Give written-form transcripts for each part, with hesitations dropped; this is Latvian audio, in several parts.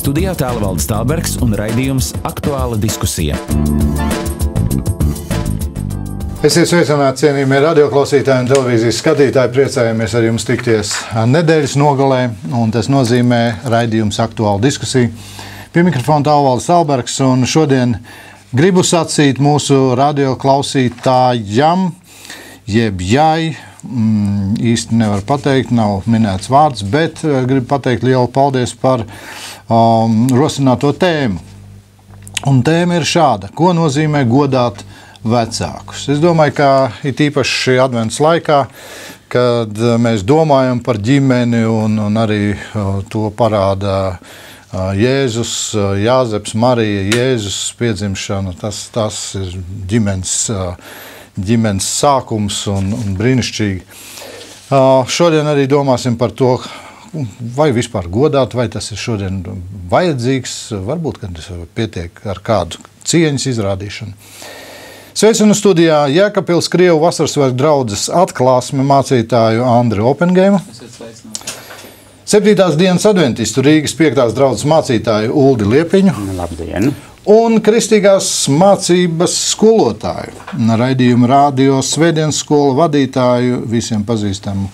Studijā Tālvalds Tālbergs un raidījums Aktuāla diskusija. Esiet sveicināti, cienījamie radioklausītāji un televīzijas skatītāji. Priecājamies ar jums tikties nedēļas nogalē, un tas nozīmē raidījums Aktuāla diskusija. Pie mikrofona Tālvalds Tālbergs, un šodien gribu sacīt mūsu radioklausītājam, jeb jai, īsti nevar pateikt, nav minēts vārds, bet gribu pateikt lielu paldies par rosināto tēmu. Un tēma ir šāda: ko nozīmē godāt vecākus? Es domāju, ka it īpaši advents laikā, kad mēs domājam par ģimeni un arī to parāda Jēzus, Jāzeps, Marija, Jēzus piedzimšana, tas ir ģimenes sākums un brīnišķīgi. Šodien arī domāsim par to, vai vispār godāt, vai tas ir šodien vajadzīgs, varbūt, kad pietiek ar kādu cieņas izrādīšanu. Sveicinu studijā Jēkabpils Krievu Vasarsvētku draudzes atklāsme mācītāju Andriu Opengeimu. 7. dienas adventistu Rīgas 5. draudzes mācītāju Uldi Liepiņu. Labdien! Un kristīgās mācības skolotāju, raidījuma radio Svētdienas skolu vadītāju, visiem pazīstamu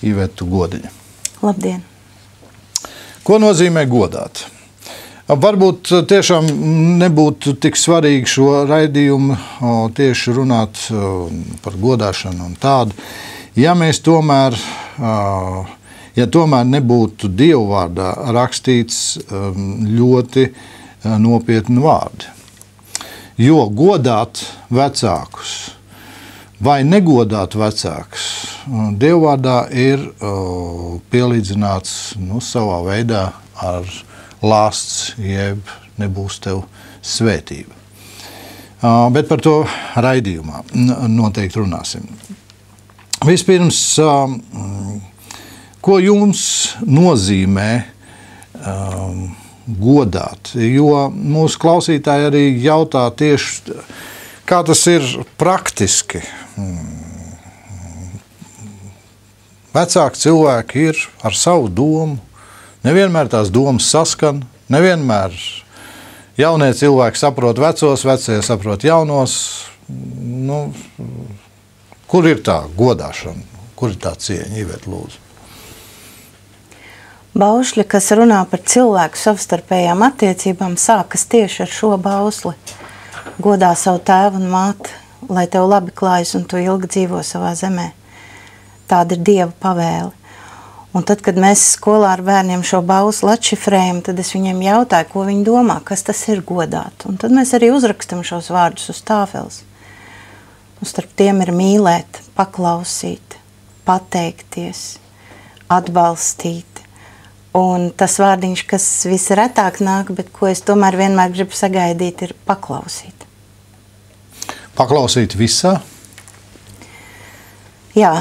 Ivetu Godiņu. Labdien! Ko nozīmē godāt? Varbūt tiešām nebūtu tik svarīgi šo raidījumu tieši runāt par godāšanu un tādu, ja mēs tomēr nebūtu Dievu vārdā rakstīts ļoti nopietni vārdi. Jo godāt vecākus vai negodāt vecākus Dievu vārdā ir pielīdzināts savā veidā ar lāsts, jeb nebūs tev svētība. Bet par to raidījumā noteikti runāsim. Vispirms, ko jums nozīmē godāt? Jo mūsu klausītāji arī jautā tieši, kā tas ir praktiski. Vecāki cilvēki ir ar savu domu. Nevienmēr tās domas saskan, nevienmēr jaunie cilvēki saprot vecos, vecie saprot jaunos. Kur ir tā godāšana? Kur ir tā cieņa? Ivet, lūdzu. Baušļi, kas runā par cilvēku savstarpējām attiecībām, sākas tieši ar šo bausli. Godā savu tēvu un māti, lai tev labi klājas un tu ilgi dzīvo savā zemē. Tāda ir Dieva pavēle. Un tad, kad mēs skolā ar bērniem šo bausli atšifrējam, tad es viņiem jautāju, ko viņi domā, kas tas ir godāt. Un tad mēs arī uzrakstam šos vārdus uz tāfeles. Un starp tiem ir mīlēt, paklausīt, pateikties, atbalstīt. Un tas vārdiņš, kas visretāk nāk, bet ko es tomēr vienmēr gribu sagaidīt, ir paklausīt. Paklausīt visā? Jā.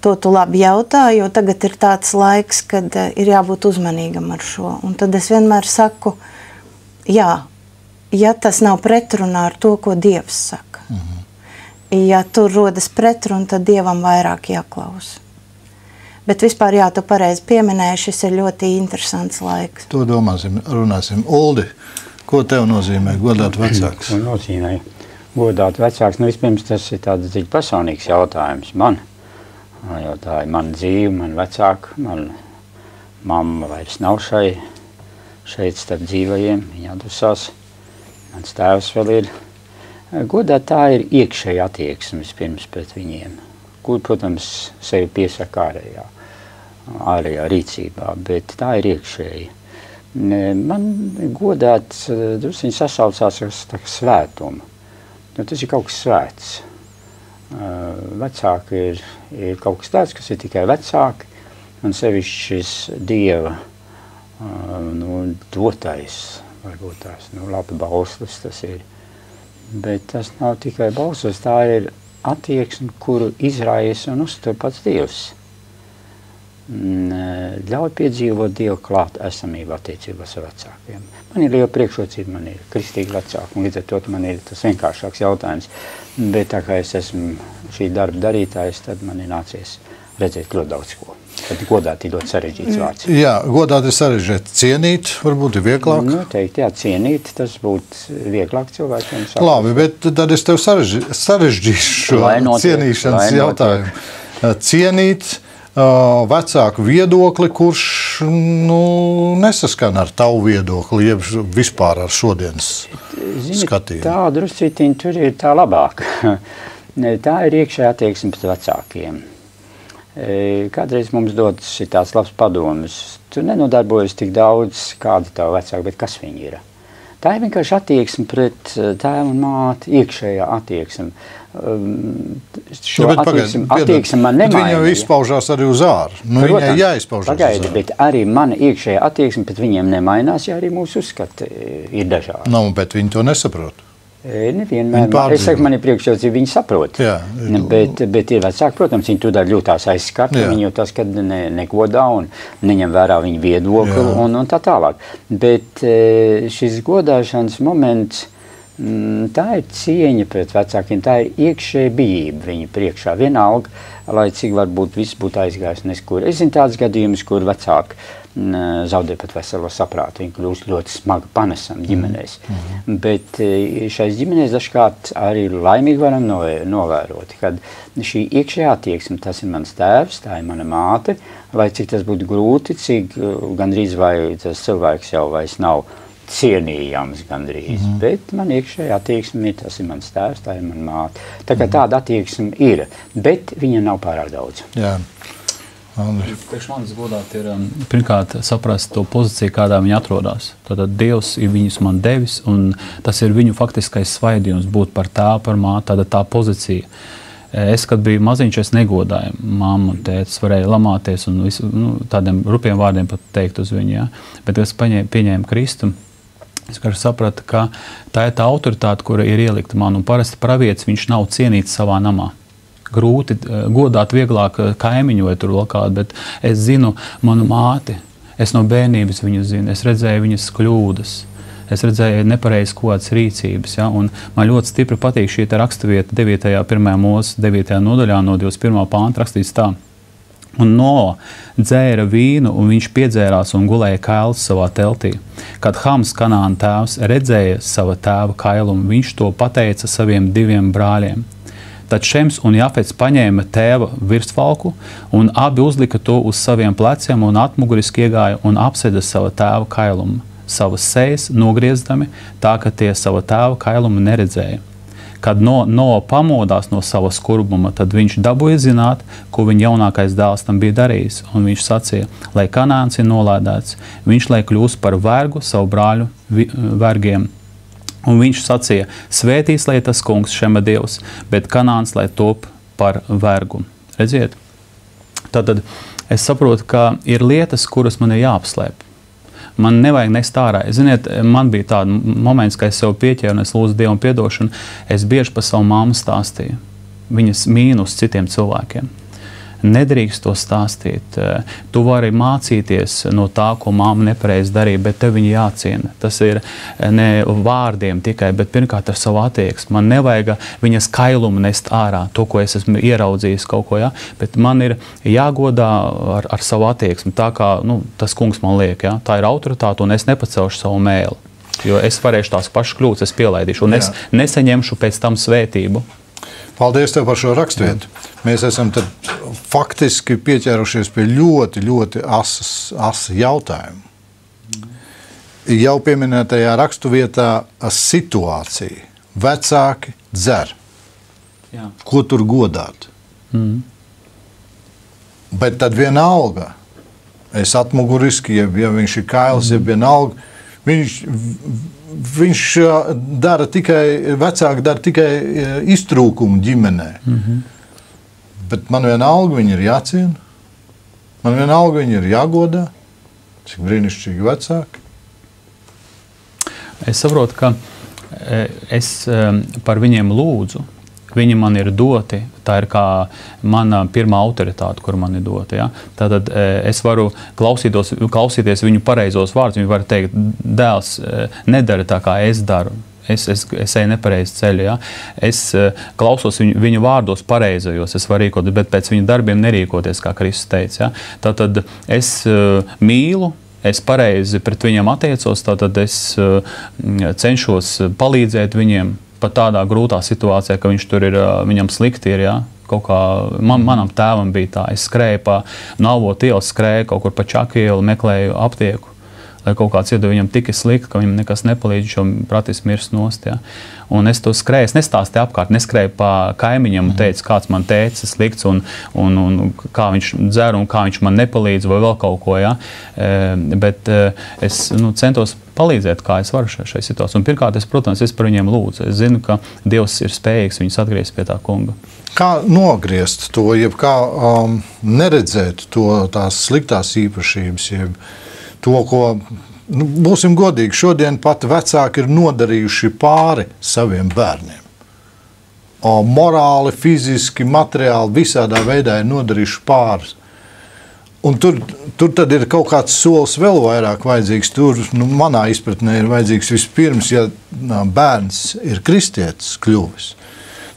To tu labi jautā, jo tagad ir tāds laiks, kad ir jābūt uzmanīgam ar šo. Un tad es vienmēr saku, jā, ja tas nav pretrunā ar to, ko Dievs saka. Ja tur rodas pretruna, tad Dievam vairāk jāklausa. Bet vispār, jā, tu pareizi pieminēji, šis ir ļoti interesants laiks. To domāsim, runāsim. Uldi, ko tev nozīmē godāt vecākus? Ko nozīmē godāt vecākus? Vispirms tas ir tāds dziļi personīgs jautājums man. Jo tā ir mana dzīve, man vecāka, man mamma vairs nav šeit starp dzīvajiem, viņa atdusās, mans tēvs vēl ir. Godāt tā ir iekšēja attieksme vispirms pret viņiem, kur, protams, sevi piesaka ārējā rīcībā, bet tā ir iekšēja. Man godāt drusciņi sasaucās ar svētumu, jo tas ir kaut kas svēts. Vecāki ir kaut kas tāds, kas ir tikai vecāki, un sevišķi šis Dieva dotais, varbūt tās labi bauslis tas ir. Bet tas nav tikai bauslis, tā ir attieksme, kuru izraisa un uztur pats Dievs. Ļauj piedzīvot Dievu klāt esamību attiecībās ar vecākiem. Man ir liela priekšrocība, man ir kristīgi vecāki, un līdz ar to man ir tas vienkāršāks jautājums. Bet tā kā es esmu šī darba darītājs, tad man ir nācies redzēt ļoti daudz ko. Tad godāt ir ļoti sarežģīts vārds. Jā, godāt ir sarežģīt. Cienīt varbūt ir vieglāk. Noteikti, jā, cienīt, tas būtu vieglāk cilvēkiem. Labi, bet tad es tev sarežģīšu šo cienīšanas jautājumu. Cienīt vecāku viedokli, kurš nesaskan ar tavu viedokli, jeb vispār ar šodienas skatījumu. Tā druscītiņa tur ir tā labāk. Tā ir iekšējā attieksme pret vecākiem. Kādreiz mums dodas šitās labs padomas. Tu nenodarbojies tik daudz, kāda tavu vecāku, bet kas viņi ir. Tā ir vienkārši attieksme pret tēvu un māti, iekšējā attieksme. Šo attieksme man nemaina. Viņa jau izpaužās arī uz āru. Viņai jāizpaužās pagaidi, uz āru. Bet arī mana iekšējā attieksme pret viņiem nemainās, ja arī mūsu uzskati ir dažādi. Bet viņi to nesaprot. Nevienmēr. Es saku, man ir priekšrocība, viņi saprot. Jā. Bet ir vecāki, protams, viņi tūdaļ jūtās aizskarti, viņi jūtās, kad negodā un neņem vērā viņu viedokli un tā tālāk. Bet šis godāšanas moments, tā ir cieņa pret vecākiem, tā ir iekšēja bijība viņu priekšā. Vienalga, lai cik varbūt viss būtu aizgājis neskur. Es zinu tāds gadījumus, kur vecāki zaudē pat veselo saprātu, viņi kļūst ļoti smagi panesam ģimenēs. Bet šais ģimenēs dažkārt arī laimīgi varam novērot, kad šī iekšējā attieksme, tas ir mans tēvs, tā ir mana māte, lai cik tas būtu grūti, cik gandrīz vai tas cilvēks jau vairs nav cienījams gandrīz, bet man iekšējā attieksme ir, tas ir mans tēvs, tā ir mana māte. Tā kā tāda attieksme ir, bet viņa nav pārāk daudz. Jā. Priekš manis godāt ir pirmkārt saprast to pozīciju, kādā viņi atrodas. Tātad Dievs ir viņus man devis, un tas ir viņu faktiskais svaidījums būt par tēvu, par māti, tāda tā pozīcija. Es, kad biju maziņš, es negodāju. Mamma un tētis varēja lamāties un visu, tādiem rupiem vārdiem pat teikt uz viņu. Ja? Bet es pieņēmu Kristu, es sapratu, ka tā ir tā autoritāte, kura ir ielikta man, un parasti pravietis viņš nav cienīts savā namā. Grūti godāt, vieglāk kaimiņu vai tur vēl kādu, bet es zinu manu māti, es no bērnības viņu zinu, es redzēju viņas kļūdas, es redzēju nepareizas kaut kādas rīcības, ja? Un man ļoti stipri patīk šī raksturvieta 1. Mūzes 9. nodaļā no 21. pānta rakstīts tā. Un Noa dzēra vīnu, un viņš piedzērās un gulēja kails savā teltī. Kad Hams, Kanāna tēvs, redzēja sava tēva kailumu, viņš to pateica saviem 2 brāļiem. Tad Šems un Jafets paņēma tēva virsvalku, un abi uzlika to uz saviem pleciem un atmuguriski iegāja un apsēda sava tēva kailumu, savas sejas nogriezdami, tā ka tie sava tēva kailumu neredzēja. Kad Noa pamodās no sava skurbuma, tad viņš dabūja zināt, ko viņa jaunākais dēls tam bija darījis, un viņš sacīja, lai Kanāns ir nolādēts, viņš lai kļūst par vergu savu brāļu vergiem. Un viņš sacīja, svētīs, lai tas kungs Šema Dievs, bet Kanāns, lai top par vergu. Redziet? Tātad es saprotu, ka ir lietas, kuras man ir jāapslēp. Man nevajag nest ārā. Ziniet, man bija tāda moments, ka es sev pieķēru un es lūdzu Dievu piedošanu. Es bieži par savu mammu stāstīju. Viņas mīnus citiem cilvēkiem. Nedrīkst to stāstīt. Tu vari mācīties no tā, ko mamma nepareizi darīja, bet tev viņa jāciena. Tas ir ne vārdiem tikai, bet pirmkārt ar savu attieksmi. Man nevajag viņas kailumu nest ārā, to, ko es esmu ieraudzījis kaut ko, ja? Bet man ir jāgodā ar savu attieksmi, tā kā tas kungs man liek. Ja? Tā ir autoritāte, un es nepacelšu savu mēli, jo es varēšu tās pašas kļūdas, es pielaidīšu, un es nesaņemšu pēc tam svētību. Paldies tev par šo raksturvietu. Mēs esam tad faktiski pieķērušies pie ļoti, ļoti asa jautājumu. Jau pieminētajā raksturvietā situācija. Vecāki dzer. Jā. Ko tur godāt? Bet tad vienalga, es atmuguriski, ja viņš ir kails, ja vienalga, viņš dara tikai, vecāki dara tikai iztrūkumu ģimenē. Bet man vienalga viņi ir jāciena, man vienalga viņi ir jāgodā, cik brīnišķīgi vecāki. Es saprotu, ka es par viņiem lūdzu, viņi man ir doti, tā ir kā mana pirmā autoritāte, kur man ir dota. Ja? Tātad es varu klausīties viņu pareizos vārdus, viņi var teikt, dēls nedara tā, kā es daru. Es eju nepareizi ceļu, ja? Es klausos viņu vārdos pareizajos, es varu rīkoties, bet pēc viņu darbiem nerīkoties, kā Kristus teica. Ja? Tātad es mīlu, es pareizi pret viņiem attiecos, tātad es cenšos palīdzēt viņiem pat tādā grūtā situācijā, ka viņš tur ir, viņam slikti ir, ja? Kaut kā manam tēvam bija tā, es skrēju pa Navot ielu, skrēju kaut kur pa Čaku ielu, meklēju aptieku, lai kaut kāds iedu viņam tik slikti, ka viņam nekas nepalīdz, viņš jau praktiski mirst nost. Ja? Un es to skrēju, es nestāstīju apkārt, neskrēju pa kaimiņam un teicu, kāds man teica slikts un kā viņš dzer un kā viņš man nepalīdz vai vēl kaut ko. Ja? Bet es centos palīdzēt, kā es varu šai situācijai. Un pirmkārt, protams, es par viņiem lūdzu. Es zinu, ka Dievs ir spējīgs viņus atgriezt pie tā kunga. Kā nogriezt to, jeb kā neredzēt to tās sliktās īpašības, jeb to, ko, būsim godīgi, šodien pat vecāki ir nodarījuši pāri saviem bērniem. Morāli, fiziski, materiāli, visādā veidā ir nodarījuši pāri. Un tur tad ir kaut kāds solis vēl vairāk vajadzīgs. Tur, manā izpratnē, ir vajadzīgs vispirms, ja bērns ir kristietis kļuvis,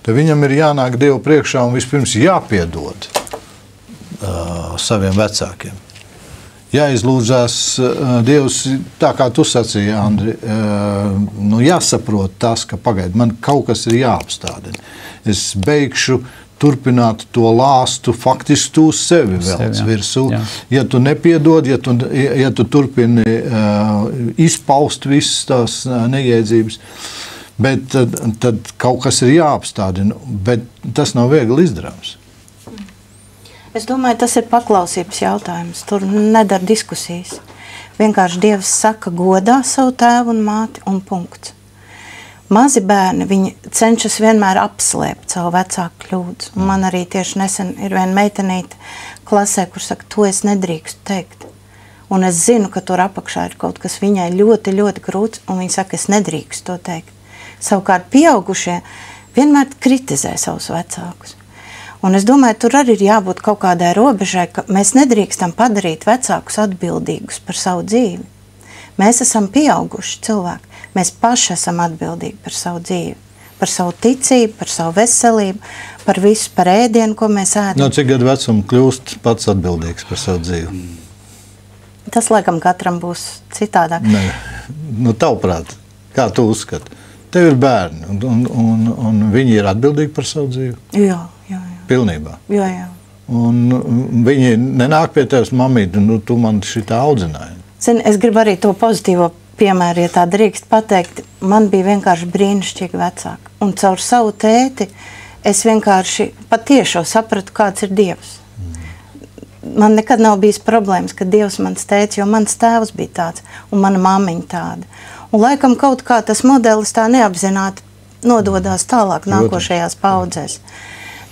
tad viņam ir jānāk Dievu priekšā un vispirms jāpiedod saviem vecākiem. Jāizlūdzās Dievs, tā kā tu sacīji, Andri, jāsaprot tas, ka pagaid, man kaut kas ir jāapstādina. Es beigšu turpināt to lāstu faktiski tu sevi vēl virsū. Ja tu nepiedod, ja tu turpini izpaust visas tās neiedzības, bet tad kaut kas ir jāapstādina, bet tas nav viegli izdarāms. Es domāju, tas ir paklausības jautājums. Tur nedara diskusijas. Vienkārši Dievs saka, godā savu tēvu un māti un punkts. Mazi bērni, viņi cenšas vienmēr apslēpt savu vecāku kļūdas. Un man arī tieši nesen ir viena meitenīte klasē, kur saka, to es nedrīkstu teikt. Un es zinu, ka tur apakšā ir kaut kas viņai ļoti, ļoti grūts, un viņa saka, es nedrīkstu to teikt. Savukārt pieaugušie vienmēr kritizē savus vecākus. Un es domāju, tur arī ir jābūt kaut kādai robežai, ka mēs nedrīkstam padarīt vecākus atbildīgus par savu dzīvi. Mēs esam pieauguši cilvēki. Mēs paši esam atbildīgi par savu dzīvi, par savu ticību, par savu veselību, par visu, par ēdienu, ko mēs ēdam. No cik gadu vecumu kļūst pats atbildīgs par savu dzīvi? Tas, laikam, katram būs citādāk. Nē, tavuprāt, kā tu uzskati? Tev ir bērni, un viņi ir atbildīgi par savu dzīvi? Jā. Pilnībā? Jā. Un viņi nenāk pie tevis, mamīti, tu man šitā audzināji. Zini, es gribu arī to pozitīvo piemēru, ja tā drīkst pateikt, man bija vienkārši brīnišķīgi vecāki. Un caur savu tēti es vienkārši patiešo sapratu, kāds ir Dievs. Man nekad nav bijis problēmas, ka Dievs mans tētis, jo mans tēvs bija tāds un mana mammiņa tāda. Un laikam kaut kā tas modelis tā neapzināti nododās tālāk nākošajās paudzēs.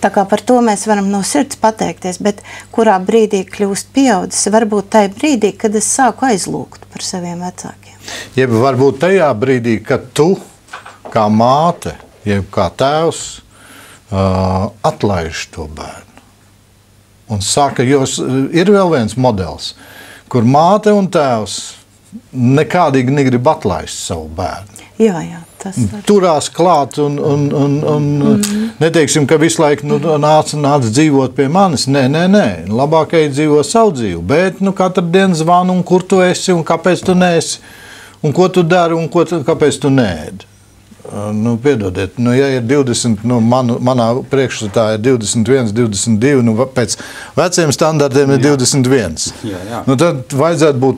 Tā kā par to mēs varam no sirds pateikties, bet kurā brīdī kļūst pieaudzis, varbūt tajā brīdī, kad es sāku aizlūgt par saviem vecākiem. Jeb varbūt tajā brīdī, kad tu, kā māte, jeb kā tēvs, atlaiž to bērnu. Un saka, jo ir vēl viens modelis, kur māte un tēvs nekādīgi negrib atlaist savu bērnu. Jā, tas turās klāt un neteiksim, ka visu laiku nāc dzīvot pie manis. Nē. Labāk ej dzīvot savu dzīvi, bet katru dienu zvanu, un kur tu esi, un kāpēc tu neesi, un ko tu dari, un kāpēc tu neēdi. Piedodiet, ja ir 20, manā priekšstatā ir 21, 22, pēc veciem standartiem ir 21. Jā. Tad vajadzētu būt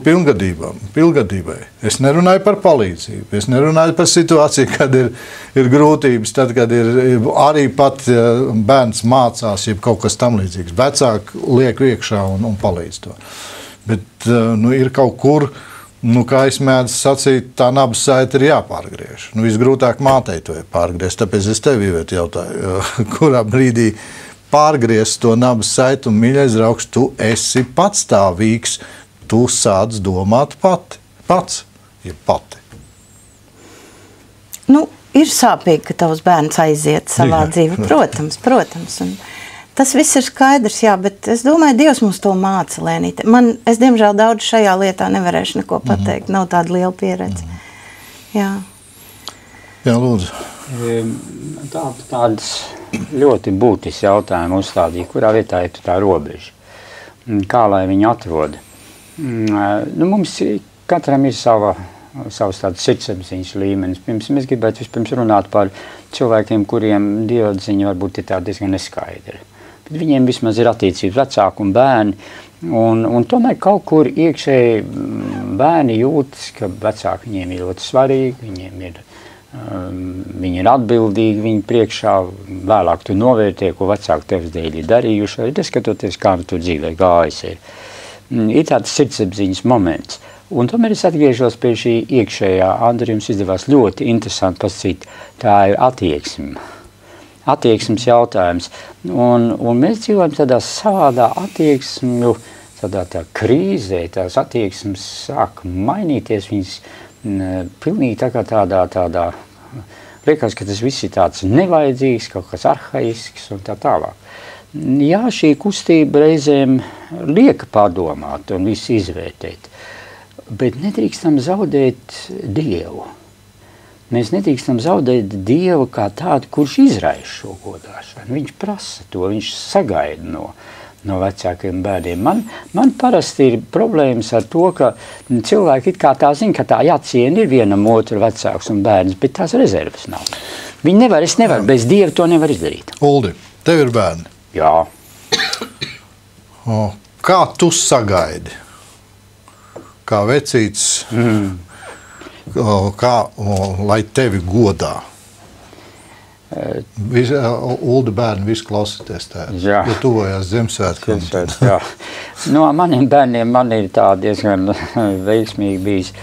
pilngadībai. Es nerunāju par palīdzību, es nerunāju par situāciju, kad ir grūtības, tad, kad ir arī pat bērns mācās, jeb kaut kas tam līdzīgs. Vecāki liek iekšā un palīdz to. Bet ir kaut kur, kā es mēdzu sacīt, tā nabas saite ir jāpārgriež. Visgrūtāk mātei to ir pārgriezt, tāpēc es tev jautāju, kurā brīdī pārgriezt to nabas saiti, un mīļais draugs, tu esi patstāvīgs, tu sāc domāt pats. Ir sāpīgi, ka tavs bērns aiziet savā dzīvē, protams. Un tas viss ir skaidrs, jā, bet es domāju, Dievs mums to māca, Lēnīte. Es, diemžēl, daudz šajā lietā nevarēšu neko pateikt. Nav tāda liela pieredze. Jā. Jā, lūdzu. Tādas ļoti būtisks jautājumi uzstādīja, kurā vietā ir tā robeža. Kā lai viņu atrod? Mums katram ir savs tāds sirdsapziņas līmenis. Mēs gribētu vispirms runāt par cilvēkiem, kuriem dievatziņa varbūt ir tā diezgan neskaidra. Bet viņiem vismaz ir attiecības vecāki un bērni, un tomēr kaut kur iekšēji bērni jūtas, ka vecāki viņiem ir ļoti svarīgi, viņi ir atbildīgi viņu priekšā, vēlāk tu novērtē, ko vecāki tevis dēļ ir darījuši, arī neskatoties, kā tu dzīvē gājis ir. Ir tāds sirdsapziņas moments. Un tomēr es atgriežos pie šī iekšējā. Andri, jums izdevās ļoti interesanti pasakīt, tā ir attieksmes jautājums. Un mēs dzīvojam tādā savādā attieksmju, tādā krīzē, tās attieksmes sāk mainīties, viņas pilnīgi tā kā tādā, liekas, ka tas viss ir tāds nevajadzīgs, kaut kas arhaisks un tā tālāk. Jā, šī kustība reizēm liek padomāt un visu izvērtēt, bet nedrīkstam zaudēt Dievu. Mēs nedrīkstam zaudēt Dievu kā tādu, kurš izraisa šo godāšanu. Viņš prasa to, viņš sagaida no vecākiem bērniem. Man parasti ir problēmas ar to, ka cilvēki it kā tā zina, ka tā jāciena ir vienam otru vecāks un bērns, bet tās rezerves nav. Viņi nevar, bez Dieva to nevar izdarīt. Uldi, tev ir bērni? Jā. Kā tu sagaidi? Kā vecīts, lai tevi godā? Ulda bērni visi klausīties tēvs, jo tuvojās Ziemassvētkiem. No maniem bērniem man ir tā diezgan veiksmīgi bijis.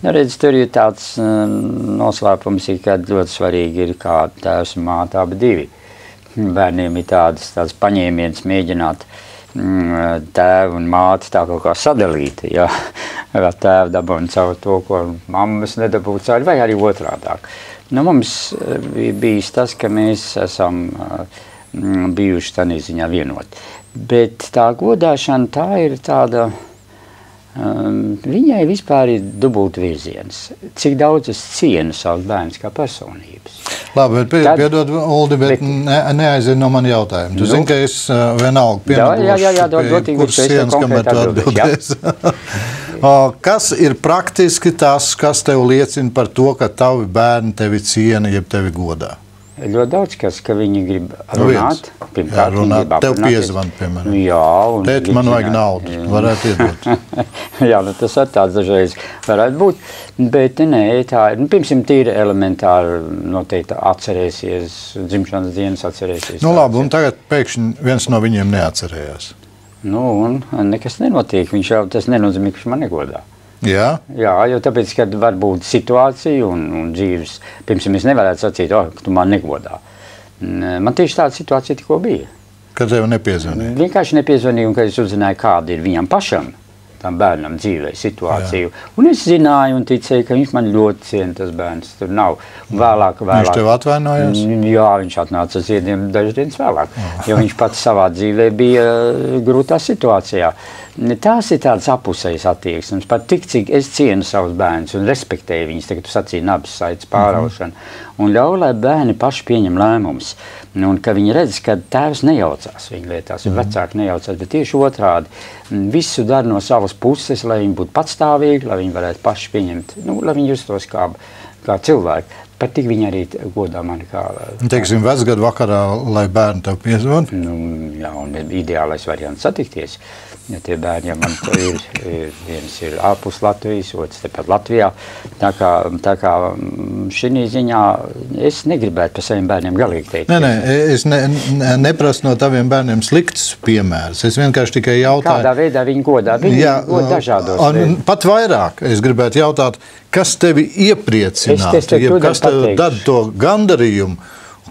Redz, tur ir tāds noslēpums, ka ļoti svarīgi ir kā tēvs un māte abi divi. Bērniem ir tāds paņēmiens mēģināt tēvu un māti tā kaut kā sadalīt, ja tēvu dabūna caur to, ko mammas nedabūtu caur, vai arī otrādāk. Mums ir bijis tas, ka mēs esam bijuši tādā ziņā vienoti. Bet tā godāšana, tā ir tāda, viņai vispār ir dubult virziens. Cik daudz es cienu savus bērnus kā personības. Labi, bet piedod, Uldi, bet neaizien no mani jautājumu. Tu zini, ka es vienalga pienedošu kuras sienas, kamēr tu atbildēs. Kas ir praktiski tas, kas tev liecina par to, ka tavi bērni tevi ciena, jeb tevi godā? Ļoti daudz, ka viņi grib runāt. Runāt. Tev piezvan, piemēram. Jā. Tēt, man vajag naudu. Varētu iedot. Jā, tas ar tāds dažreiz varētu būt. Bet nē, tā ir. Pirmsim, tīri elementāri noteikti atcerēsies, dzimšanas dienas atcerēsies. Labi, un tagad pēkšņi viens no viņiem neatcerējās. Un nekas nenotiek. Viņš jau tas nenozīmē, ka viņš man negodā. Jā? Jā, jo tāpēc, kad var būt situācija un dzīves, pirmsim, es nevarētu sacīt, ka tu man negodā. Man tieši tāda situācija tikko bija. Kad tev nepiezvanīja? Vienkārši nepiezvanīja, un kad es uzzināju, kāda ir viņam pašam, tam bērnam dzīvē situāciju. Jā. Un es zināju un ticēju, ka viņš man ļoti ciena, tas bērns tur nav. Un vēlāk. Viņš tev atvainojās? Jā, viņš atnāca ziediem dažas dienas vēlāk, jo viņš pats savā dzīvē bija grūtā situācijā. Tās ir tādas apusējas attieksmes, pat tik, cik es cienu savus bērnus un respektēju viņus, tagad tu sacīji nabas saites pāraušanu, un ļauj, lai bērni paši pieņem lēmumus, un ka viņi redz, ka tēvs nejaucās viņa lietās, vecāki nejaucās, bet tieši otrādi visu dara no savas puses, lai viņi būtu patstāvīgi, lai viņi varētu paši pieņemt, lai viņi justos kā cilvēki. Pat tik viņi arī godā mani kā... Teiksim, vecgadu vakarā, lai bērni tev piezvan? Jā, un ideālais variants satikties. Ja tie bērni, ja man viens ir ārpus Latvijas, otrs tepat Latvijā. Tā kā šī ziņā es negribētu par saviem bērniem galīgi teikt. Nē, es neprasu no taviem bērniem slikts piemērs. Es vienkārši tikai jautāju... Kādā veidā viņi godā? Viņi godā dažādos veidos. Pat vairāk. Es gribētu jautāt, kas tevi iepriecinātu, kas tev dod to gandarījumu,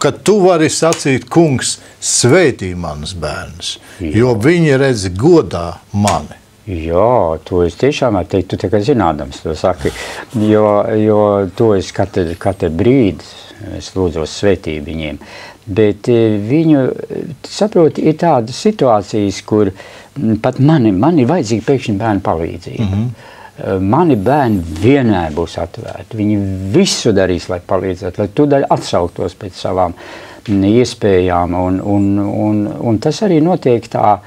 kad tu vari sacīt, kungs, svētī manas bērnus, jo viņi redz godā mani. Jā, to es tiešām varu teikt, tu tā kā zinādams to saki, jo to es katru brīdi, es lūdzos svētību viņiem, bet viņu, saproti, ir tādas situācijas, kur pat man ir vajadzīga pēkšņi bērnu palīdzība. Mani bērni vienmēr būs atvērti. Viņi visu darīs, lai palīdzētu, lai tu atsauktos pēc savām iespējām. Un tas arī notiek tā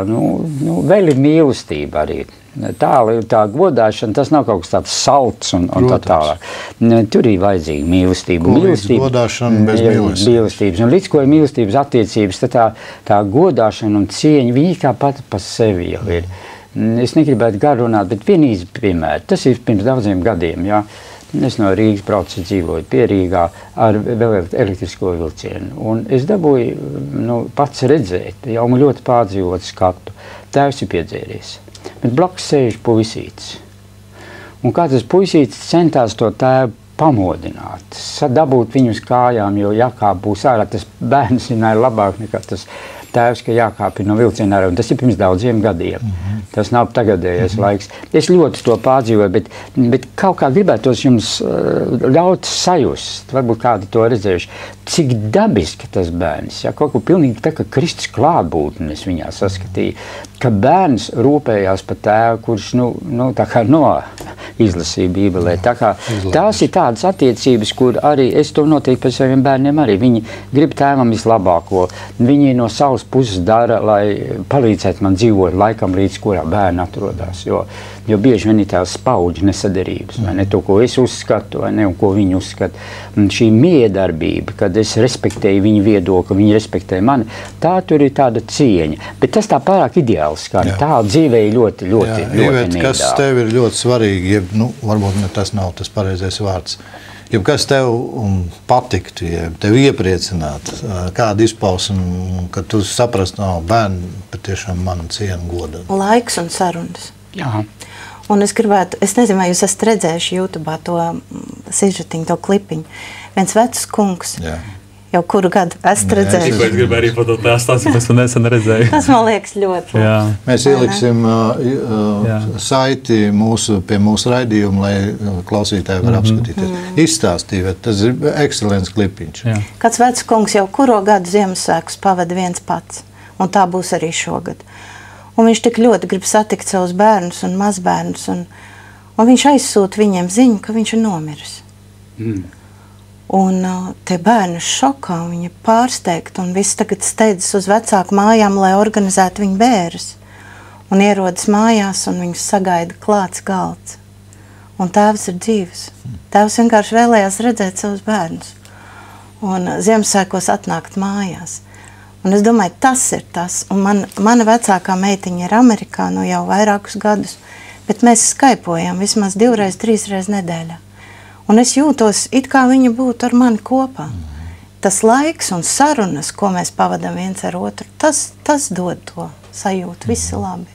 vēl ir mīlestība arī. Tā godāšana, tas nav kaut kas tāds salds un tā tālāk. Tur ir vajadzīga mīlestība. Godāšana bez mīlestības. Un līdz ko ir mīlestības attiecības, tad tā godāšana un cieņa, viņi kā pati pa sevi jau ir. Es negribētu garu runāt, bet vienīgs piemērs. Tas ir pirms daudziem gadiem, jā. Es no Rīgas braucu, dzīvoju pie Rīgā ar vēl elektrisko vilcienu. Un es dabūju pats redzēt, jau man ļoti pārdzīvot skatu. Tēvs ir piedzēries, bet blakus sēž puisītis. Un kā tas puisītis centās to tēvu pamodināt, sadabūt viņu uz kājām, jo jākāp būs ārā. Tas bērns zināja labāk nekā tas tēvs, ka jākāp no vilciena ārā. Un tas ir pirms daudziem gadiem. Tas nav tagadējais laiks. Es ļoti to pārdzīvoju, bet kaut kā gribētos jums ļaut sajust, varbūt kādi to redzējuši, cik dabiski tas bērns, ja, kaut ko pilnīgi tā kā Kristus klātbūtnes viņā saskatīja, ka bērns rūpējās par tēvu, kurš, tā kā izlasīja Bībelē. Tā kā tās ir tādas attiecības, kur arī es to noteikti par saviem bērniem arī. Viņi grib tēvam vislabāko. Viņi no savas puses dara, lai palīdzētu man dzīvot laikam, līdz kurā bērni atrodas. Jo bieži vien ir tās paudžu nesaderības, vai ne to, ko es uzskatu, vai ne, un ko viņi uzskata. Un šī miedarbība, kad es respektēju viņu viedokli, viņi respektē mani, tā tur ir tāda cieņa. Bet tas tā pārāk ideāls, kā tā dzīvē ir ļoti Iveta, kas tev ir ļoti svarīgi, varbūt tas nav tas pareizais vārds, kas tev patiktu, tev iepriecinātu, kāda izpausme, kad tu saprastu, bērni patiešām manu cienu godu. Laiks un sarunas. Jā. Un es nezinu, vai jūs esat redzējuši YouTube'ā to sižetiņu, to klipiņu. Viens vecs kungs, jau kuru gadu esat redzējuši. Es gribēju arī par to stāstīt, es to nesen redzēju. Tas man liekas ļoti labi. Mēs ieliksim saiti pie mūsu raidījuma, lai klausītāji var apskatīties. Izstāstīja, tas ir ekscelents klipiņš. Kāds vecs kungs jau kuro gadu Ziemassvētkus pavada viens pats, un tā būs arī šogad. Un viņš tik ļoti grib satikt savus bērnus un mazbērnus, un viņš aizsūta viņiem ziņu, ka viņš ir nomiris. Un tie bērni šokā, viņi ir pārsteigti, un viss tagad steidzas uz vecāku mājām, lai organizētu viņu bērus. Un ierodas mājās, un viņus sagaida klāts galds. Un tēvs ir dzīves. Tēvs vienkārši vēlējās redzēt savus bērnus. Un Ziemassvētkos atnākt mājās. Un es domāju, tas ir tas. Un mana vecākā meitiņa ir Amerikā jau vairākus gadus, bet mēs skaipojam vismaz 2-3 reizes nedēļā. Un es jūtos, it kā viņa būtu ar mani kopā. Tas laiks un sarunas, ko mēs pavadam viens ar otru, tas dod to sajūtu, visi labi.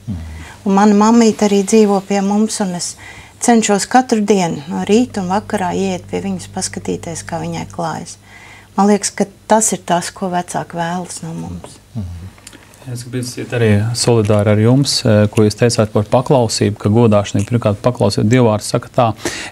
Un mana mammīte arī dzīvo pie mums, un es cenšos katru dienu no rīta un vakarā iet pie viņas paskatīties, kā viņai klājas. Man liekas, ka tas ir tas, ko vecāki vēlas no mums. Es gribu būt arī solidāri ar jums, ko jūs teicāt par paklausību, ka godāšana ir pirmkārt paklausīt. Dievvvārds saka tā,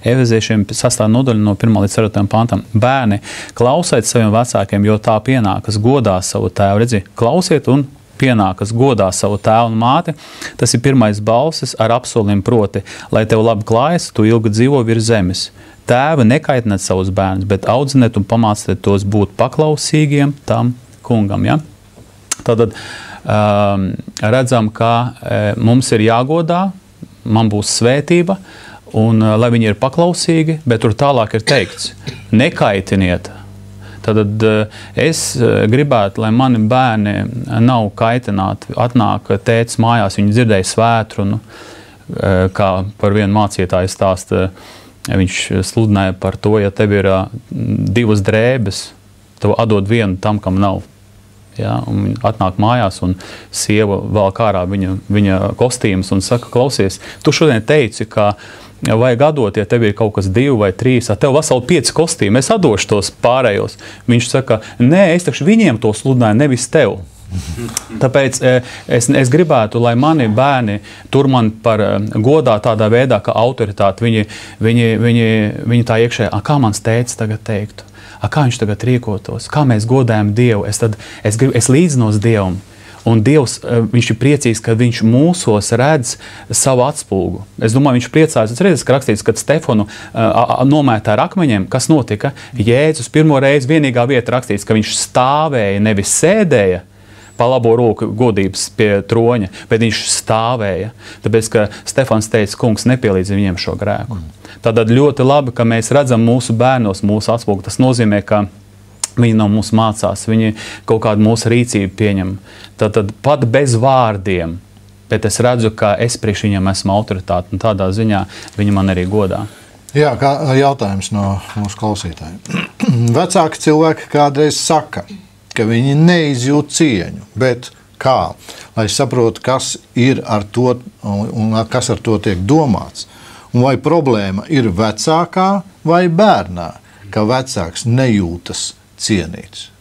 Efeziešiem 6. nodaļa no 1. līdz 4. pantam. Bērni, klausiet saviem vecākiem, jo tā pienākas godā savu tēvu. Redzi, klausiet un pienākas godā savu tēvu un māti. Tas ir pirmais balsis ar apsolījumu proti, lai tev labi klājas, tu ilgi dzīvo virs zemes. Tēvi, nekaitiniet savus bērnus, bet audziniet un pamāciet tos būt paklausīgiem tam kungam. Ja? Tātad redzam, ka mums ir jāgodā, man būs svētība, un lai viņi ir paklausīgi, bet tur tālāk ir teikts, nekaitiniet. Tad es gribētu, lai mani bērni nav kaitināti. Atnāk tētis mājās, viņi dzirdēja svētrunu, kā par vienu mācītāju stāsta. Viņš sludināja par to, ja tev ir 2 drēbes, tev atdod vienu tam, kam nav. Ja? Un atnāk mājās, un sieva valk ārā viņa kostīmus un saka, klausies, tu šodien teici, ka vajag atdot, ja tev ir kaut kas 2 vai 3, tev veseli 5 kostīmi, es atdošu tos pārējos. Viņš saka, nē, es taču viņiem to sludināju, nevis tev. Tāpēc es gribētu, lai mani bērni tur man par godā tādā veidā, kā autoritāti, viņi tā iekšē, kā mans tētis tagad teiktu, kā viņš tagad rīkotos, kā mēs godājam Dievu, es līdzinos Dievam. Un Dievs, viņš ir priecīgs, ka viņš mūsos redz savu atspulgu. Es domāju, viņš priecājas. Es redzu, ka rakstīts, kad Stefanu nomētā ar akmeņiem, kas notika? Jēzus pirmo reizi vienīgā vieta rakstīts, ka viņš stāvēja, nevis sēdēja pa labo roku godības pie troņa, bet viņš stāvēja. Tāpēc, ka Stefans teica, kungs nepielīdz viņiem šo grēku. Tātad ļoti labi, ka mēs redzam mūsu bērnos, mūsu atspulgu. Tas nozīmē, ka viņi no mums mācās, viņi kaut kādu mūsu rīcību pieņem. Tātad pat bez vārdiem, bet es redzu, ka es priekš viņam esmu autoritāte, un tādā ziņā viņi man arī godā. Jā, kā jautājums no mūsu klausītājiem. Vecāki cilvēki kādreiz saka, ka viņi neizjūt cieņu, bet kā? Lai saprotu, kas ir ar to un kas ar to tiek domāts. Un vai problēma ir vecākā vai bērnā, ka vecāks nejūtas cienīts?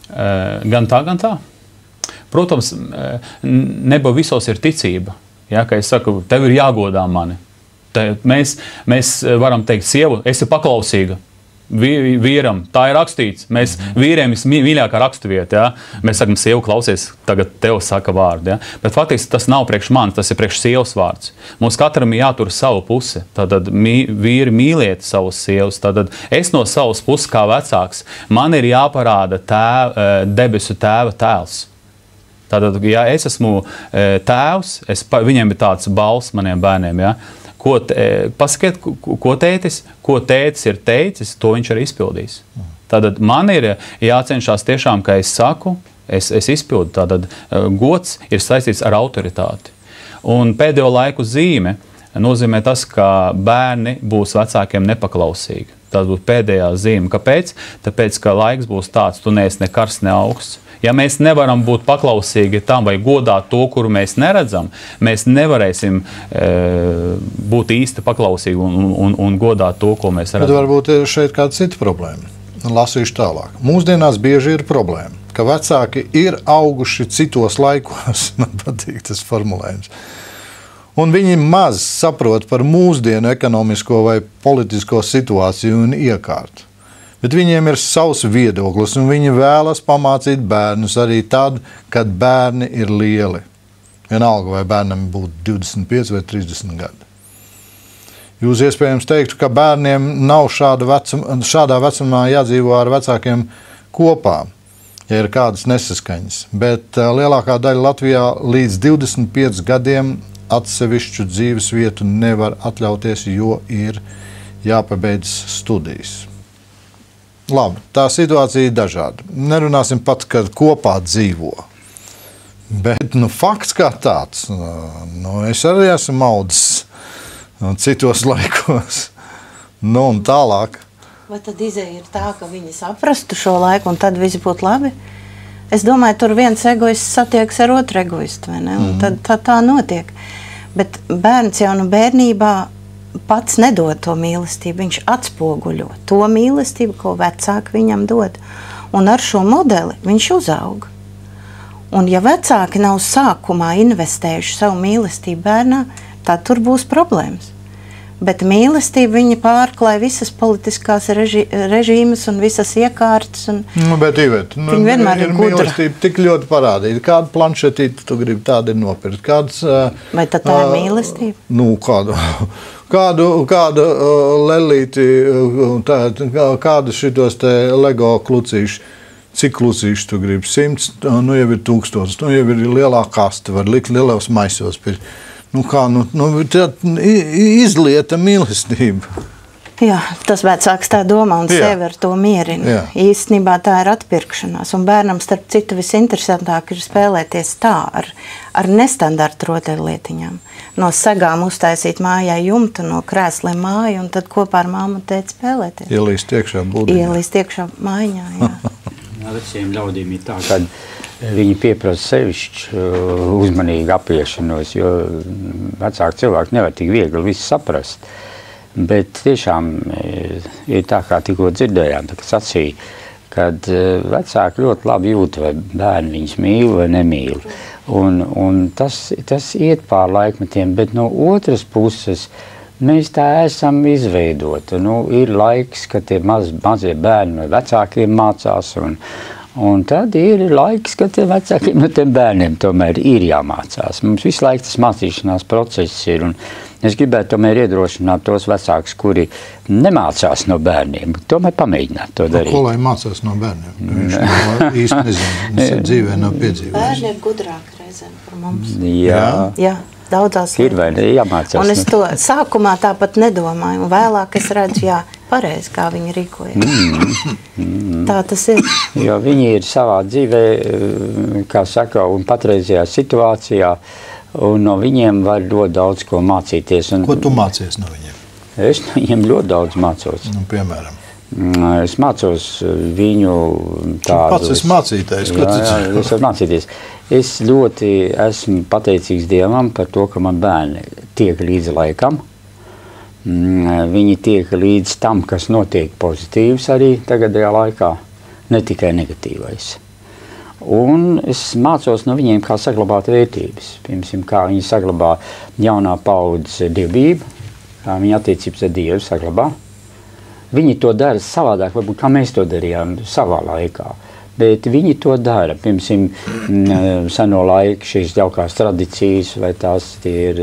Gan tā. Protams, neba visos ir ticība. Ja, ka es saku, tev ir jāgodā mani. Mēs varam teikt, sievu, esi paklausīga. Vīram, tā ir rakstīts. Mēs vīriem ir mīļākā raksturvieta. Ja? Mēs sakam, sievu klausies, tagad tev saka vārdu. Ja? Bet faktiski tas nav priekš manis, tas ir priekš sievas vārds. Mums katram ir jātur savu pusi. Tātad vīri mīliet savus sievas. Tātad es no savas puses kā vecāks, man ir jāparāda debesu tēva tēls. Tātad, ja es esmu tēvs, viņiem ir tāds balss maniem bērniem, ja? Pasakiet, ko tētis ir teicis, to viņš arī izpildīs. Tātad man ir jācenšas tiešām, ka es saku, es izpildu. Tātad gods ir saistīts ar autoritāti. Un pēdējo laiku zīme nozīmē tas, ka bērni būs vecākiem nepaklausīgi. Tā būs pēdējā zīme. Kāpēc? Tāpēc, ka laiks būs tāds, tu neesi ne karsts, ne augsts. Ja mēs nevaram būt paklausīgi tam vai godāt to, kuru mēs neredzam, mēs nevarēsim būt īsti paklausīgi un godāt to, ko mēs redzam. Bet varbūt ir šeit kāda cita problēma. Lasīšu tālāk. Mūsdienās bieži ir problēma, ka vecāki ir auguši citos laikos. Man patīk tas formulējums. Un viņi maz saprot par mūsdienu ekonomisko vai politisko situāciju un iekārtu. Bet viņiem ir savs viedoklis, un viņi vēlas pamācīt bērnus arī tad, kad bērni ir lieli. Vienalga, vai bērnam būtu 25 vai 30 gadi. Jūs iespējams teiktu, ka bērniem nav šādā vecumā jādzīvo ar vecākiem kopā, ja ir kādas nesaskaņas. Bet lielākā daļa Latvijā līdz 25 gadiem atsevišķu dzīves vietu nevar atļauties, jo ir jāpabeidz studijas. Labi, tā situācija ir dažāda. Nerunāsim pat, kad kopā dzīvo. Bet fakts kā tāds, es arī esmu audzis citos laikos. Un tālāk. Vai tad izēja ir tā, ka viņi saprastu šo laiku un tad viss būtu labi? Es domāju, tur viens egoists satiekas ar otru egoistu, vai ne? Un tad tā notiek. Bet bērns jau no bērnībā pats nedod to mīlestību, viņš atspoguļo to mīlestību, ko vecāki viņam dod. Un ar šo modeli viņš uzauga. Un ja vecāki nav sākumā investējuši savu mīlestību bērnā, tad tur būs problēmas. Bet mīlestība viņa pārklāja visas politiskās režīmas un visas iekārtas. Bet, Ivet, viņa vienmēr ir gudra. Mīlestība tik ļoti parādīta. Kādu planšetīti tu gribi tādu ir nopirkt? Vai tad tā ir mīlestība? Kādu lelīti, kādu šitos te Lego klucīši, cik klucīši tu gribi? 100, jau ir 1000, jau ir lielā kaste, var likt lielos maisos. Izlieta mīlestība. Jā, tas vecāks tā domā un sevi ar to mierina. Jā. Īstenībā tā ir atpirkšanās. Un bērnam starp citu visinteresantāk ir spēlēties tā ar nestandarta rotaļlietiņām. No segām uztaisīt mājai jumtu, no krēsliem māju un tad kopā ar māmu un tēti spēlēties. Ielīst iekšā būdiņā. Ielīst iekšā mājiņā, jā. Veciem ļaudīm ir tā, kad viņi pieprasa sevišķu uzmanīgu apiešanos, jo vecāki cilvēki nevar tik viegli visu saprast. Bet tiešām ir tā, kā tikko dzirdējām, tā kā sacīja, kad vecāki ļoti labi jūt, vai bērni viņus mīl vai nemīl. Un tas iet pār laikmetiem, bet no otras puses mēs tā esam izveidoti. Ir laiks, kad tie mazie bērni no vecākiem mācās, Un tad ir laiks, kad tiem vecākiem no tiem bērniem tomēr ir jāmācās. Mums visu laiku tas mācīšanās process ir, un es gribētu tomēr iedrošināt tos vecākus, kuri nemācās no bērniem, tomēr pamēģināt to darīt. Ko lai mācās no bērniem? Viņš īsti nezinu, dzīvē nav piedzīvojis. Bērni ir gudrāki reizēm par mums. Jā. Daudzās ir vai ne, jāmācās. Un es to sākumā tāpat nedomāju, un vēlāk es redzu, pareizi, kā viņi rīkojas. Tā tas ir. Jo viņi ir savā dzīvē, kā saka, un patreizajā situācijā, un no viņiem var ļoti daudz ko mācīties. Un ko tu mācies no viņiem? Es no viņiem ļoti daudz mācos. Nu, piemēram? Es mācos viņu tādus... Pats esi mācītājs. Jā, es varu mācīties. Es ļoti esmu pateicīgs Dievam par to, ka man bērni tiek līdzi laikam. Viņi tiek līdz tam, kas notiek pozitīvs arī tagadējā laikā, ne tikai negatīvais. Un es mācos no viņiem, kā saglabāt vērtības. Piemēram, kā viņi saglabā jaunā paudze dievbijību, kā viņi attiecības ar Dievu saglabā. Viņi to dara savādāk, varbūt kā mēs to darījām savā laikā. Bet viņi to dara. Piemēram, seno laiku šīs jaukās tradīcijas, vai tās ir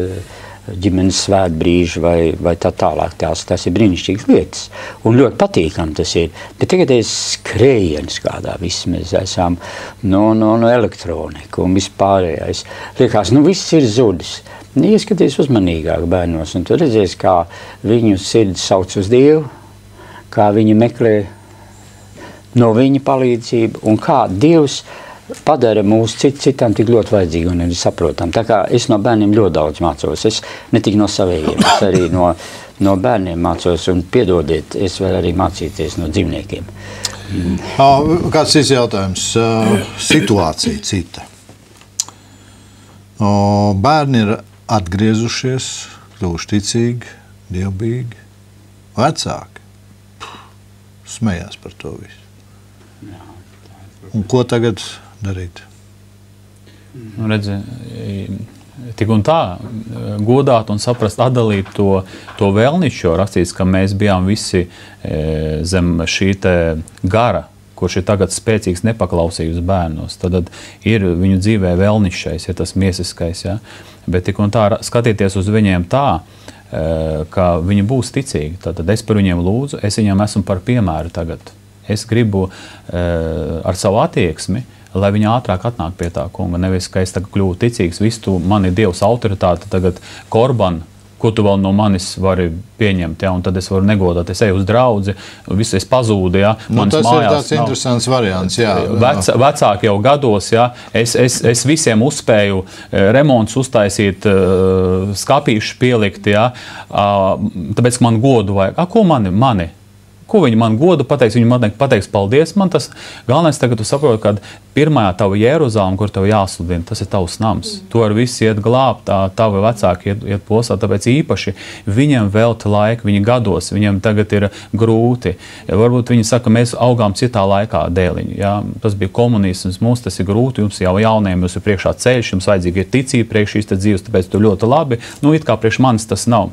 ģimenes svētbrīži, vai tā tālāk. Tās ir brīnišķīgas lietas. Un ļoti patīkami tas ir. Bet tagad ir skrējiens kādā viss mēs esam no elektronika un vispārējais. Liekas, viss ir zudis. Ieskaties uzmanīgāk bērnos, un tu redzēsi, kā viņu sirds sauc uz Dievu, kā viņi meklē no viņa palīdzību, un kā Dievs padara mūs citam tik ļoti vajadzīgi un arī saprotam. Tā kā es no bērniem ļoti daudz mācos. Es ne tik no savējiem, es arī no bērniem mācos, un piedodiet, es varu arī mācīties no dzīvniekiem. Kāds cits jautājums? Situācija cita. Bērni ir atgriezušies, kļuvuši ticīgi, dievbijīgi, vecāki. Smējās par to visu. Un ko tagad darīt? Redzi, tik un tā, godāt un saprast, atdalīt to vēlnišķo, rakstīts, ka mēs bijām visi zem šī te gara, kurš ir tagad spēcīgs nepaklausības bērnos. Tad ir viņu dzīvē vēlnišķais, ja tas miesiskais, ja? Bet tik un tā skatīties uz viņiem tā, ka viņi būs ticīgi. Tad es par viņiem lūdzu, es viņiem esmu par piemēru tagad. Es gribu ar savu attieksmi, lai viņi ātrāk atnāk pie tā kunga. Nevis, ka es tagad kļuvu ticīgs, visu man ir Dievs autoritāte, tagad korban, ko tu vēl no manis vari pieņemt, ja? Un tad es varu negodāt, es eju uz draudzi, visu es pazūdu, ja? Tas ir tāds interesants variants, jā. Vecāki jau gados, ja? Es visiem uzspēju remonts uztaisīt, skapīšu pielikt, ja? Tāpēc, ka man godu vajag. Ko mani? Ko viņi man godu pateiks? Viņi man pateiks paldies. Man tas galvenais tagad tu saproti, ka pirmajā tava Jeruzalem, kur tev jāsludina, tas ir tavs nams. Tu ar visu iet glābt, tavi vecāki iet postā, tāpēc īpaši viņiem velta laika, viņi gados, viņiem tagad ir grūti. Varbūt viņi saka, mēs augām citā laikā dēliņi. Ja? Tas bija komunisms, mums tas ir grūti, jums jau jauniem, jums ir priekšā ceļš, jums vajadzīgi ir ticība priekš šīs dzīves, tāpēc tu ļoti labi. It kā priekš manis tas nav.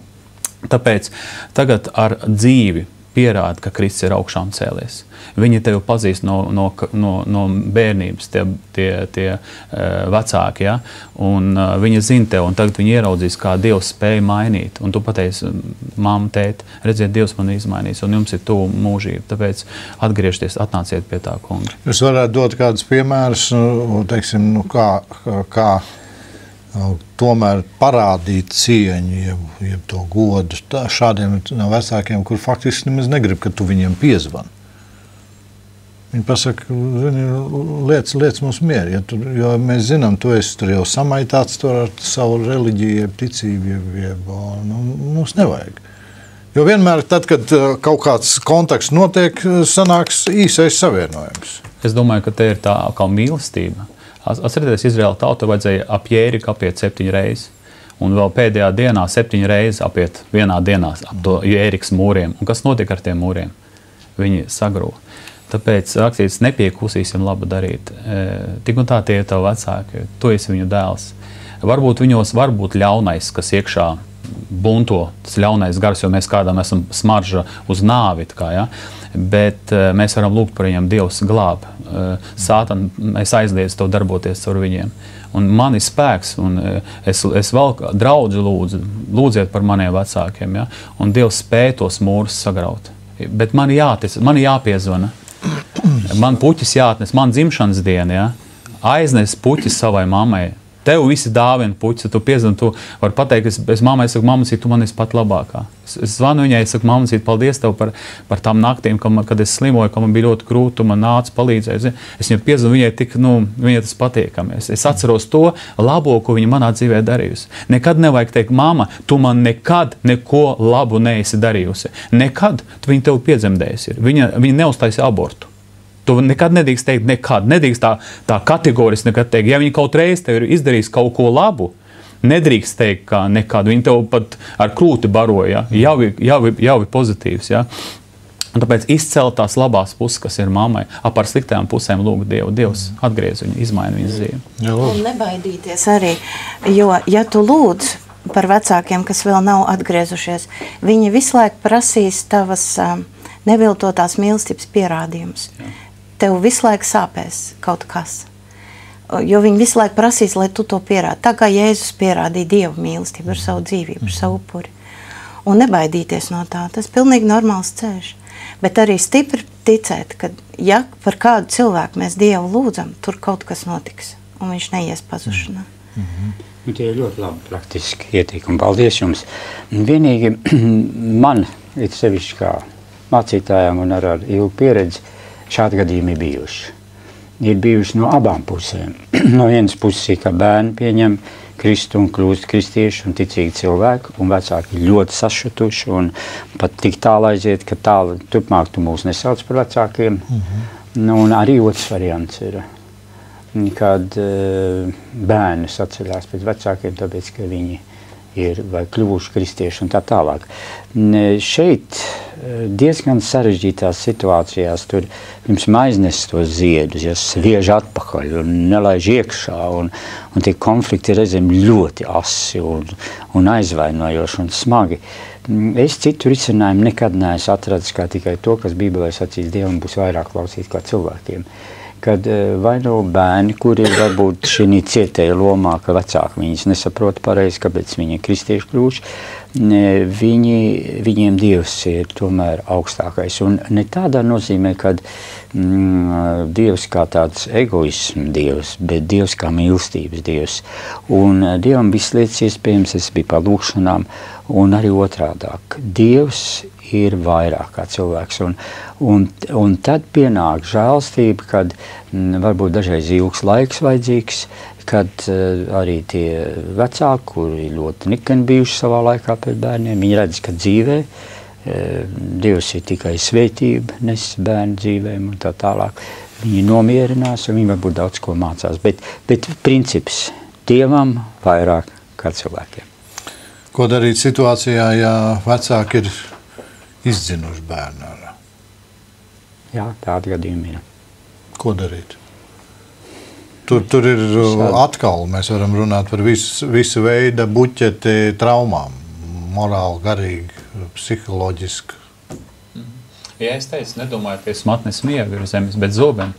Tāpēc tagad ar dzīvi pierāda, ka Kristus ir augšām cēlies. Viņi tevi pazīst no bērnības, tie vecāki, ja? Un viņi zina tevi, un tagad viņi ieraudzīs, kā Dievs spēja mainīt. Un tu pateiksi, mamma, tēti, redziet, Dievs man izmainīs, un jums ir tuvu mūžība. Tāpēc atgriežties, atnāciet pie tā kunga. Jūs varētu dot kādus piemērus, teiksim, kā tomēr parādīt cieņu, jeb to godu šādiem vecākiem, kur faktiski nemaz negrib, ka tu viņiem piezvani. Viņi pasaka, liec mums mieru, jo mēs zinām, tu esi tur jau samaitāts ar savu reliģiju, jeb ticību, mums nevajag. Jo vienmēr tad, kad kaut kāds kontakts notiek, sanāks īsais savienojums. Es domāju, ka te ir tā kā mīlestība. Atcerieties, Izraēla tauta vajadzēja ap Jēriku apiet 7 reizes. Un vēl pēdējā dienā 7 reizes apiet vienā dienā ap to Jērikas mūriem. Un kas notika ar tiem mūriem? Viņi sagrūva. Tāpēc rakstīts, nepieklusīsim labu darīt. Tik un tā tie ir tavi vecāki. Tu esi viņu dēls. Varbūt viņos var būt ļaunais, kas iekšā bunto, tas ļaunais gars, jo mēs kādam esam smarža uz nāvi, ja? Bet mēs varam lūgt par viņiem, Dievs glāb. Sātan, es aizliedzu tev darboties caur viņiem. Un man ir spēks, un es vēl draudzi lūdziet par maniem vecākiem, ja? Un Dievs spēj tos mūrus sagraut. Bet man jāpiezvana. Man puķis jāatnes, man dzimšanas diena, ja? Aiznes puķis savai mammai. Tev visi dāvina puķis, tu piezvani, tu vari pateikt, es mammai saku, mamacīt, tu man esi pat labākā. Es zvanu viņai, es saku, mamacīt, paldies tev par tām naktīm, kad es slimoju, ka man bija ļoti grūti, tu man nāc palīdzēji. Es viņai piezvanu, viņai tik, viņai tas patiekami. Es atceros to labo, ko viņa manā dzīvē darījusi. Nekad nevajag teikt, mama, tu man nekad neko labu neesi darījusi. Nekad, viņa tev piedzemdējusi ir. Viņa neuztaisīja abortu. Tu nekad nedrīkst teikt, nekad. Nedrīkst tā kategoriski nekad teikt. Ja viņi kaut reiz tev ir izdarījis kaut ko labu, nedrīkst teikt, ka nekad. Viņi tev pat ar krūti baroja. Jau ir pozitīvs. Ja? Un tāpēc izcelt tās labās puses, kas ir mammai, par sliktām pusēm lūgt Dievu. Dievs atgriez viņu, izmaina viņas dzīvi. Un nebaidīties arī, jo, ja tu lūdz par vecākiem, kas vēl nav atgriezušies, viņi visu laiku prasīs tavas neviltotās mīlestības pierādījumus. Tev visu laiku sāpēs kaut kas. Jo viņi visu laiku prasīs, lai tu to pierādi. Tā kā Jēzus pierādīja Dievu mīlestību ar savu dzīvību, ar savu upuri. Un nebaidīties no tā. Tas ir pilnīgi normāls ceļš. Bet arī stipri ticēt, ka ja par kādu cilvēku mēs Dievu lūdzam, tur kaut kas notiks. Un viņš neies pazušanā. Tie ir ļoti labi praktiski ieteikumi. Paldies jums. Vienīgi man ir sevišķi kā mācītājām un ar ilgu pieredzi šādi gadījumi ir bijuši. Ir bijuši no abām pusēm. No vienas puses ir, ka bērni pieņem Kristu un kļūst kristieši un ticīgi cilvēki, un vecāki ir ļoti sašutuši un pat tik tālu aiziet, ka turpmāk tu mūs nesauc par vecākiem. Un arī otrs variants ir, kad bērni saceļās pēc vecākiem, tāpēc, ka viņi ir vai kļuvuši kristieši un tā tālāk. Šeit diezgan sarežģītās situācijās tur pirms aiznes tos ziedus, ja sviež atpakaļ un nelaiž iekšā, un tie konflikti reizēm ļoti asi un aizvainojoši un smagi. Es citu risinājumu nekad neesmu atradis kā tikai to, kas Bībelē sacīs, Dievam būs vairāk klausīt kā cilvēkiem. Kad vai no bērni, kuri ir varbūt šī cietēja lomā, ka vecāki viņus nesaprot pareizi, kāpēc viņi ir kristieši kļuvuši, viņiem Dievs ir tomēr augstākais. Un ne tādā nozīmē, kad Dievs kā tāds egoisms Dievs, bet Dievs kā mīlestības Dievs. Un Dievam viss lietas iespējams, es biju par lūkšanām, un arī otrādāk. Dievs ir vairāk kā cilvēks. Un tad pienāk žēlstība, kad varbūt dažreiz ilgs laiks vajadzīgs, kad arī tie vecāki, kuri ļoti nikni bijuši savā laikā pēc bērniem, viņi redz, ka dzīvē Dievs ir tikai svētība, nes bērnu dzīvēm un tā tālāk. Viņi nomierinās un viņi varbūt daudz ko mācās. Bet princips Dievam vairāk kā cilvēkiem. Ko darīt situācijā, ja vecāki ir izdzinuši bērnu ārā? Jā, tādi gadījumi ir. Ko darīt? Tur ir atkal, mēs varam runāt par visu veidu buķeti traumām. Morāli, garīgi, psiholoģiski. Ja es teicu, nedomājieties matnes mieru virs zemes, bet zobeni.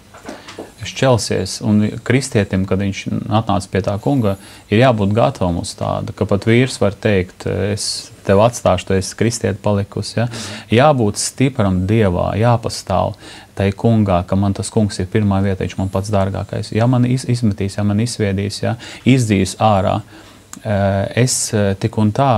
Šķelsies, un kristietim, kad viņš atnāca pie tā kunga, ir jābūt gatavam uz tādu, ka pat vīrs var teikt, es tev atstāšu, tu esi kristieti palikusi. Ja? Jābūt stipram Dievā, jāpastāv tai kungā, ka man tas kungs ir pirmā vieta, viņš man pats dārgākais. Ja man izmetīs, ja man izsviedīs, ja, izdzīs ārā, es tik un tā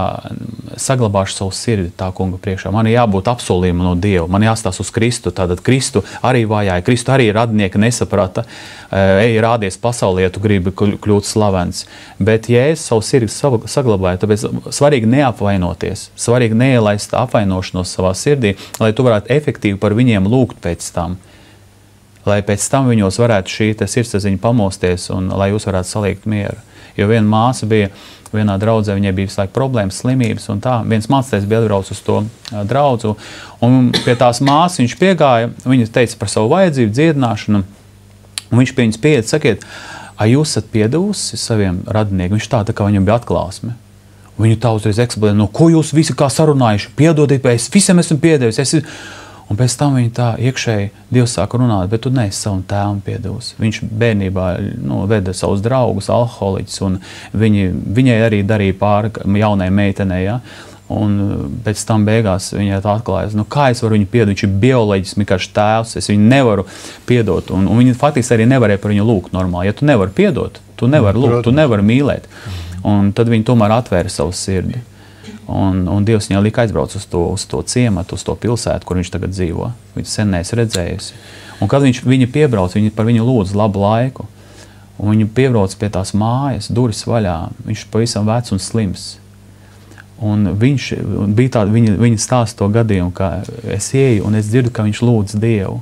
saglabāšu savu sirdi tā kunga priekšā. Man ir jābūt apsolījuma no Dieva, man jāstās uz Kristu. Tātad Kristu arī vajāja, Kristu arī radnieki nesaprata, rādies pasaulē, ja tu gribi kļūt slavens. Bet ja es savu sirdi saglabāju, tāpēc svarīgi neapvainoties, svarīgi neielaist apvainošanos savā sirdī, lai tu varētu efektīvi par viņiem lūgt pēc tam. Lai pēc tam viņos varētu šī sirdsapziņa pamosties un lai jūs varētu saliekt mieru. Jo viena māsa bija, vienā draudzē, viņai bija visu laiku problēmas, slimības un tā. Viens mācītājs bija atbrauc uz to draudzu, un pie tās māsas viņš piegāja, viņa teica par savu vajadzību, dziedināšanu, un viņš pie viņas pieiet, sakiet, jūs esat piedevusi saviem radiniekiem? Viņš tā kā viņam bija atklāsme. Viņu tā uzreiz eksplodē, no ko jūs visi kā sarunājuši, piedodiet, es visam esmu piedevis. Un pēc tam viņi tā iekšēji Dievs sāk runāt, bet tu neesi savam tēvam piedevis. Viņš bērnībā veda savus draugus, alkoholiķus, un viņai arī darīja pāri jaunai meitenei. Ja? Un pēc tam beigās viņai tā atklājas, kā es varu viņu piedot, viņš ir bioloģiski vienkārši tēvs, es viņu nevaru piedot. Un viņi faktiski arī nevarēja par viņu lūgt normāli. Ja tu nevari piedot, tu nevari lūgt, tu nevari mīlēt. Un tad viņi tomēr atvēra savu sirdi. Un Dievs viņai lika aizbrauc uz to ciematu, uz to pilsētu, kur viņš tagad dzīvo. Viņš sen neesi redzējusi. Un kad viņa piebrauc, viņi par viņu lūdz labu laiku. Un viņa piebrauc pie tās mājas, durvis vaļā. Viņš pavisam vecs un slims. Un viņš bija tāda, viņa stāsta to gadījumu, ka es ieju un es dzirdu, ka viņš lūdz Dievu.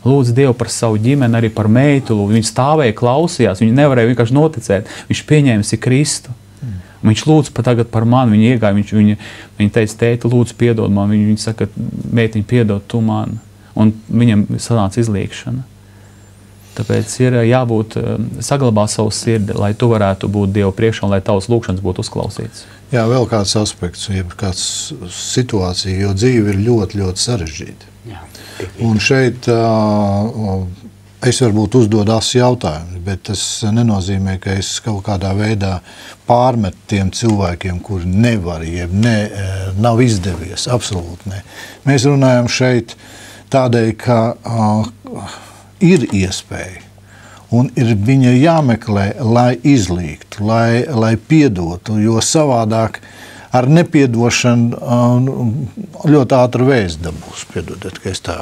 Lūdz Dievu par savu ģimeni, arī par meitu. Viņš stāvēja, klausījās, viņa nevarēja vienkārši noticēt. Viņš pieņēmis Kristu. Viņš lūdz tagad par mani, viņa iegāja, viņa teica, tēti, lūdzu piedod man, viņa saka, meitiņ, piedod tu man, un viņam sanāca izliekšana. Tāpēc ir jābūt, saglabāt savu sirdi, lai tu varētu būt Dievu priekšā, un lai tavas lūkšanas būtu uzklausītas. Jā, vēl kāds aspekts, kāds situācija, jo dzīve ir ļoti, ļoti sarežģīta. Jā. Un šeit es varbūt uzdodu jautājumus, bet tas nenozīmē, ka es kaut kādā veidā pārmetu tiem cilvēkiem, kuri nevar, nav izdevies. Absolūti ne. Mēs runājam šeit tādēļ, ka ir iespēja un ir viņa jāmeklē, lai izlīgtu, lai piedotu, jo savādāk ar nepiedošanu ļoti ātri vēsts dabūs. Piedodiet, ka es tā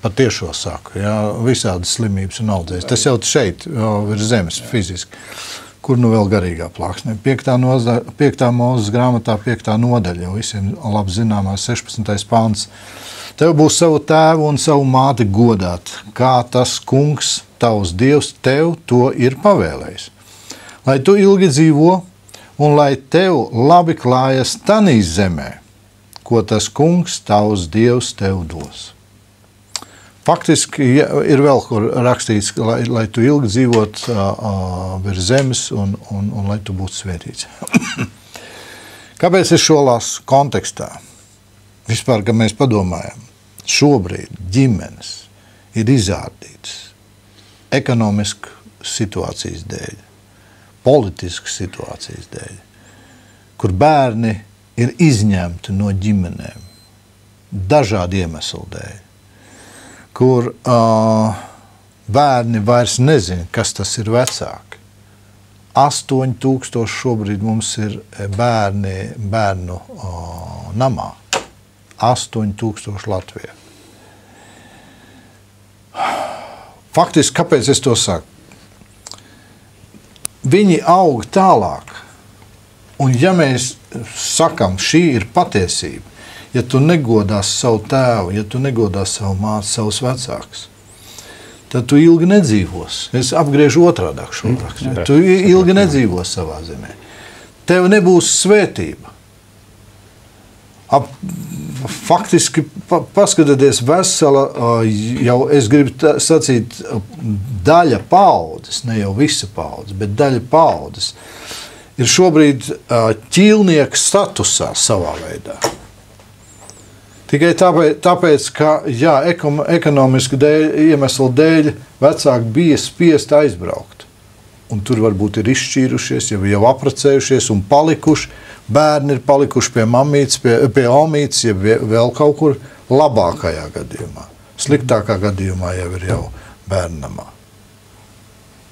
patiešo saku. Jā, visādas slimības un audzēs. Tas jau šeit virs zemes fiziski. Kur nu vēl garīgā plāksnē? 5. Mūzes grāmatā 5. nodaļa, jau visiem labi zināmās 16. pants. Tev būs savu tēvu un savu māti godāt, kā tas kungs, tavs Dievs, tev to ir pavēlējis. Lai tu ilgi dzīvo, un lai tev labi klājas tanī zemē, ko tas kungs, tavs Dievs, tev dos. Faktiski ir vēl kur rakstīts, lai tu ilgi dzīvot virs zemes un lai tu būtu svētīts. Kāpēc es šo lasu kontekstā? Vispār, kad mēs padomājam, šobrīd ģimenes ir izārdītas ekonomisku situācijas dēļ, politiskas situācijas dēļ, kur bērni ir izņemti no ģimenēm dažādu iemeslu dēļ, kur bērni vairs nezina, kas tas ir vecāki. 8000 šobrīd mums ir bērnu namā. 8000 Latvijā. Faktiski, kāpēc es to saku? Viņi aug tālāk. Un ja mēs sakam, šī ir patiesība, ja tu negodās savu tēvu, ja tu negodās savu māti, savus vecākus, tad tu ilgi nedzīvos. Es apgriežu otrādāk šo rakstu. Tu ilgi nedzīvos savā zemē. Tev nebūs svētība. Faktiski, paskatieties, vesela, jau es gribu sacīt, daļa paaudzes, ne jau visa paaudzes, bet daļa paaudzes, ir šobrīd ķīlnieka statusā savā veidā. Tikai tāpēc, ka ekonomiski iemeslu dēļ vecāki bija spiest aizbraukt. Un tur varbūt ir izšķīrušies, jau apprecējušies un palikuši. Bērni ir palikuši pie mamītes, pie omītes, ja vēl kaut kur labākajā gadījumā. Sliktākā gadījumā jau ir bērnamā.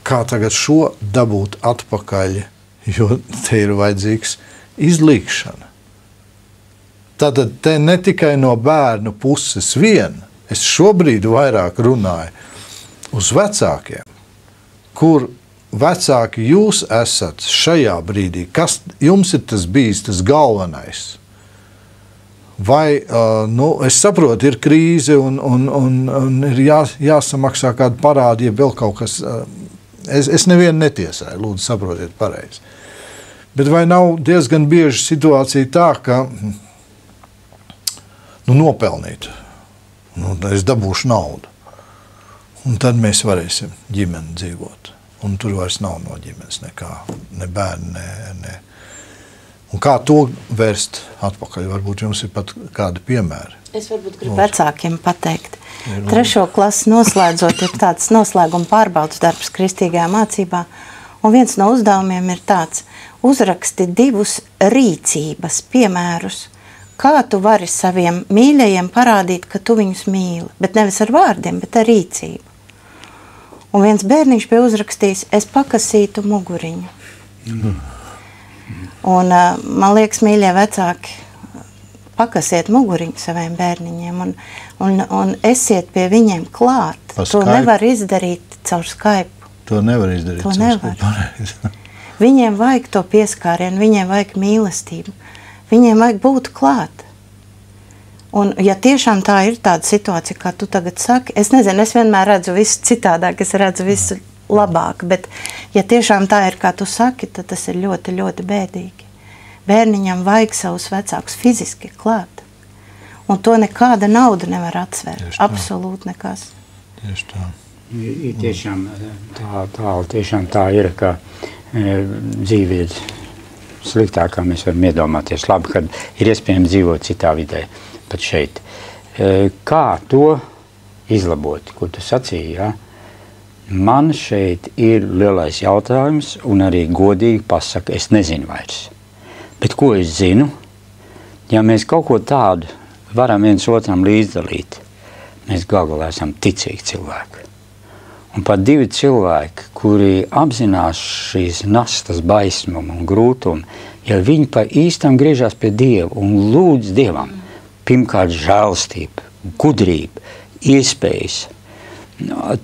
Kā tagad šo dabūt atpakaļ, jo te ir vajadzīgs izlīgšana. Tātad te ne tikai no bērnu puses vien, es šobrīd vairāk runāju uz vecākiem, kur vecāki jūs esat šajā brīdī, kas jums ir tas bijis, tas galvenais? Vai, es saprotu, ir krīze un ir jāsamaksā kādu parādu, ja vēl kaut kas, es nevienu netiesāju, lūdzu saprotiet pareizi. Bet vai nav diezgan bieži situācija tā, ka nopelnīt, es dabūšu naudu, un tad mēs varēsim ģimeni dzīvot. Un tur vairs nav no ģimenes nekā, ne bērni, Un kā to vērst atpakaļ? Varbūt jums ir pat kādi piemēri. Es varbūt gribu vecākiem pateikt. 3. klasi noslēdzot ir tāds noslēguma pārbaudas darbs kristīgajā mācībā. Un viens no uzdevumiem ir tāds: uzraksti 2 rīcības piemērus, kā tu vari saviem mīļajiem parādīt, ka tu viņus mīli. Bet nevis ar vārdiem, bet ar rīcību. Un viens bērniņš bija uzrakstījis: es pakasītu muguriņu. Un man liekas, mīļie vecāki, pakasiet muguriņu saviem bērniņiem un esiet pie viņiem klāt. To nevar izdarīt caur Skype. To nevar izdarīt. To nevar. Viņiem vajag to pieskārienu, viņiem vajag mīlestību. Viņiem vajag būt klāt. Un ja tiešām tā ir tāda situācija, kā tu tagad saki, es nezinu, es vienmēr redzu visu citādāk, es redzu visu labāk, bet ja tiešām tā ir, kā tu saki, tad tas ir ļoti, ļoti bēdīgi. Bērniņam vajag savus vecākus fiziski klāt. Un to nekāda nauda nevar atsvērt. Absolūti nekas. Tieši tā. Tiešām tā ir, ka dzīve ir sliktāk, kā mēs varam iedomāties. Labi, kad ir iespējams dzīvot citā vidē, pat šeit. Kā to izlabot, ko tu sacīji, ja? Man šeit ir lielais jautājums, un arī godīgi pasaka, es nezinu vairs. Bet ko es zinu? Ja mēs kaut ko tādu varam viens otram līdzdalīt, mēs galvā esam ticīgi cilvēki. Un pat 2 cilvēki, kuri apzinās šīs nastas baismumu un grūtumu, ja viņi pa īstam griežās pie Dieva un lūdz Dievam, pirmkārt žēlstību, gudrību, iespējas,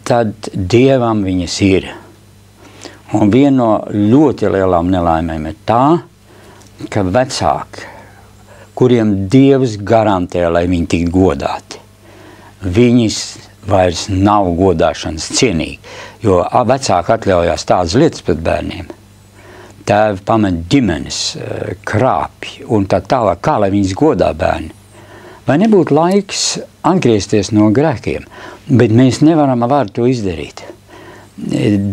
tad Dievam viņas ir. Un viena no ļoti lielām nelaimēm ir tā, ka vecāki, kuriem Dievs garantē, lai viņi tik godāti, viņas vairs nav godāšanas cienīgi, jo vecāki atļaujās tādas lietas pret bērniem. Tēvi pamet ģimenes, krāpj un tā tālāk, kā lai viņas godā bērni. Vai nebūtu laiks atgriezties no grēkiem, bet mēs nevaram ar to izdarīt.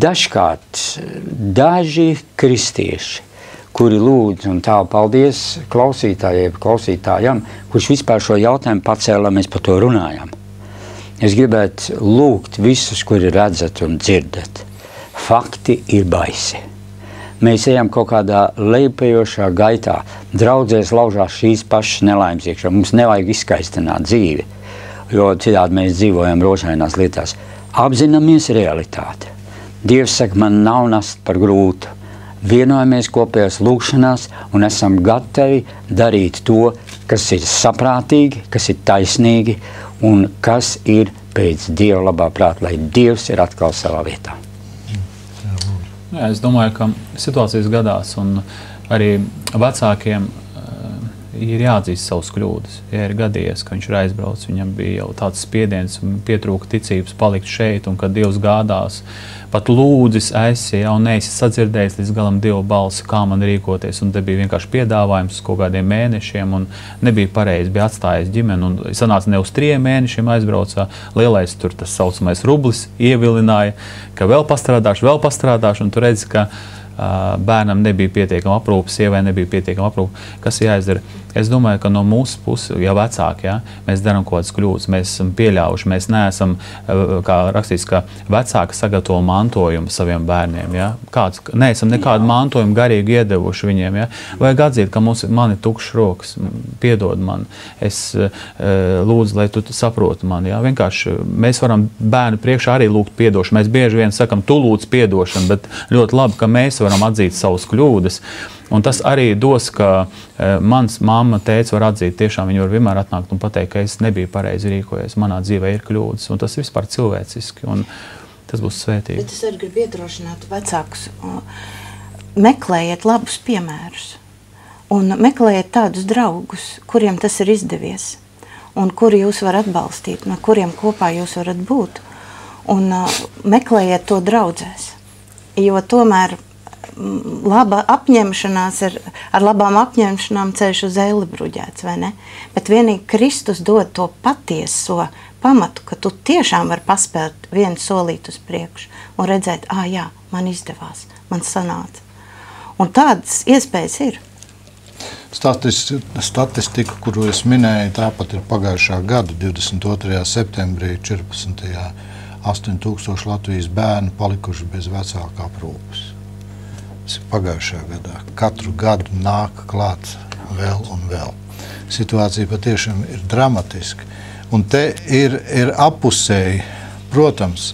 Dažkārt daži kristieši, kuri lūdz, un tā paldies klausītājam, kurš vispār šo jautājumu pacēla, mēs par to runājam. Es gribētu lūgt visus, kuri redzat un dzirdat. Fakti ir baisi. Mēs ejam kaut kādā lejupējošā gaitā. Draudzēs laužās šīs pašas nelaimes iekšā. Mums nevajag izskaistināt dzīvi, jo citādi mēs dzīvojam rožainās lietās. Apzināmies realitāti. Dievs saka, man nav nast par grūtu. Vienojamies kopējās lūgšanās un esam gatavi darīt to, kas ir saprātīgi, kas ir taisnīgi un kas ir pēc Dieva labā prāta, lai Dievs ir atkal savā vietā. Jā, es domāju, ka situācijas gadās un arī vecākiem ir jāatzīst savus kļūdas. Ja ir gadījies, ka viņš ir aizbraucis, viņam bija jau tāds spiediens un pietrūka ticības palikt šeit, un kad Dievs gādās, pat lūdzis esi, ja, un neesi sadzirdējis līdz galam Dieva balsi, kā man rīkoties, un te bija vienkārši piedāvājums uz kaut kādiem mēnešiem, un nebija pareizi, bija atstājis ģimeni, un sanāca ne uz 3 mēnešiem aizbraucā, lielais tur tas saucamais rublis ievilināja, ka vēl pastrādāšu, un tu redzi, ka bērnam nebija pietiekama aprūpe, sievai nebija pietiekama aprūpe. Kas jāizdara? Es domāju, ka no mūsu puses, ja vecāki, ja, mēs darām kaut kādas kļūdas, mēs esam pieļaujuši, mēs neesam, kā rakstīts, ka vecāki sagatavo mantojumu saviem bērniem. Ja. Neesam nekādu mantojumu garīgi iedevuši viņiem. Ja. Vajag atzīt, ka man ir tukšs rokas, piedod man, es lūdzu, lai tu saproti man. Ja. Vienkārši mēs varam bērnu priekšā arī lūgt piedošanu. Mēs bieži vien sakam, tu lūdz piedošanu, bet ļoti labi, ka mēs varam atzīt savus kļūdas. Un tas arī dos, ka mans mamma, tēvs var atzīt, tiešām viņi var vienmēr atnākt un pateikt, ka es nebiju pareizi rīkojies, manā dzīvē ir kļūdas, un tas vispār cilvēciski, un tas būs svētīgi. Bet es arī gribu iedrošināt vecākus, meklējiet labus piemērus, un meklējiet tādus draugus, kuriem tas ir izdevies, un kuri jūs var atbalstīt, no kuriem kopā jūs varat būt, un meklējiet to draudzēs, jo tomēr laba apņemšanās ar labām apņemšanām ceļš uz elli bruģēts, vai ne? Bet vienīgi Kristus dod to patieso pamatu, ka tu tiešām vari paspērt vienu solīt uz priekšu un redzēt, jā, man izdevās, man sanāca. Un tādas iespējas ir. Statistika, kuru es minēju, tāpat ir pagājušā gada 22. septembrī 14. 8000 Latvijas bērnu palikuši bez vecāka aprūpes. Tas ir pagājušā gadā. Katru gadu nāk klāt vēl un vēl. Situācija patiešām ir dramatiska. Un te ir apusēji, protams,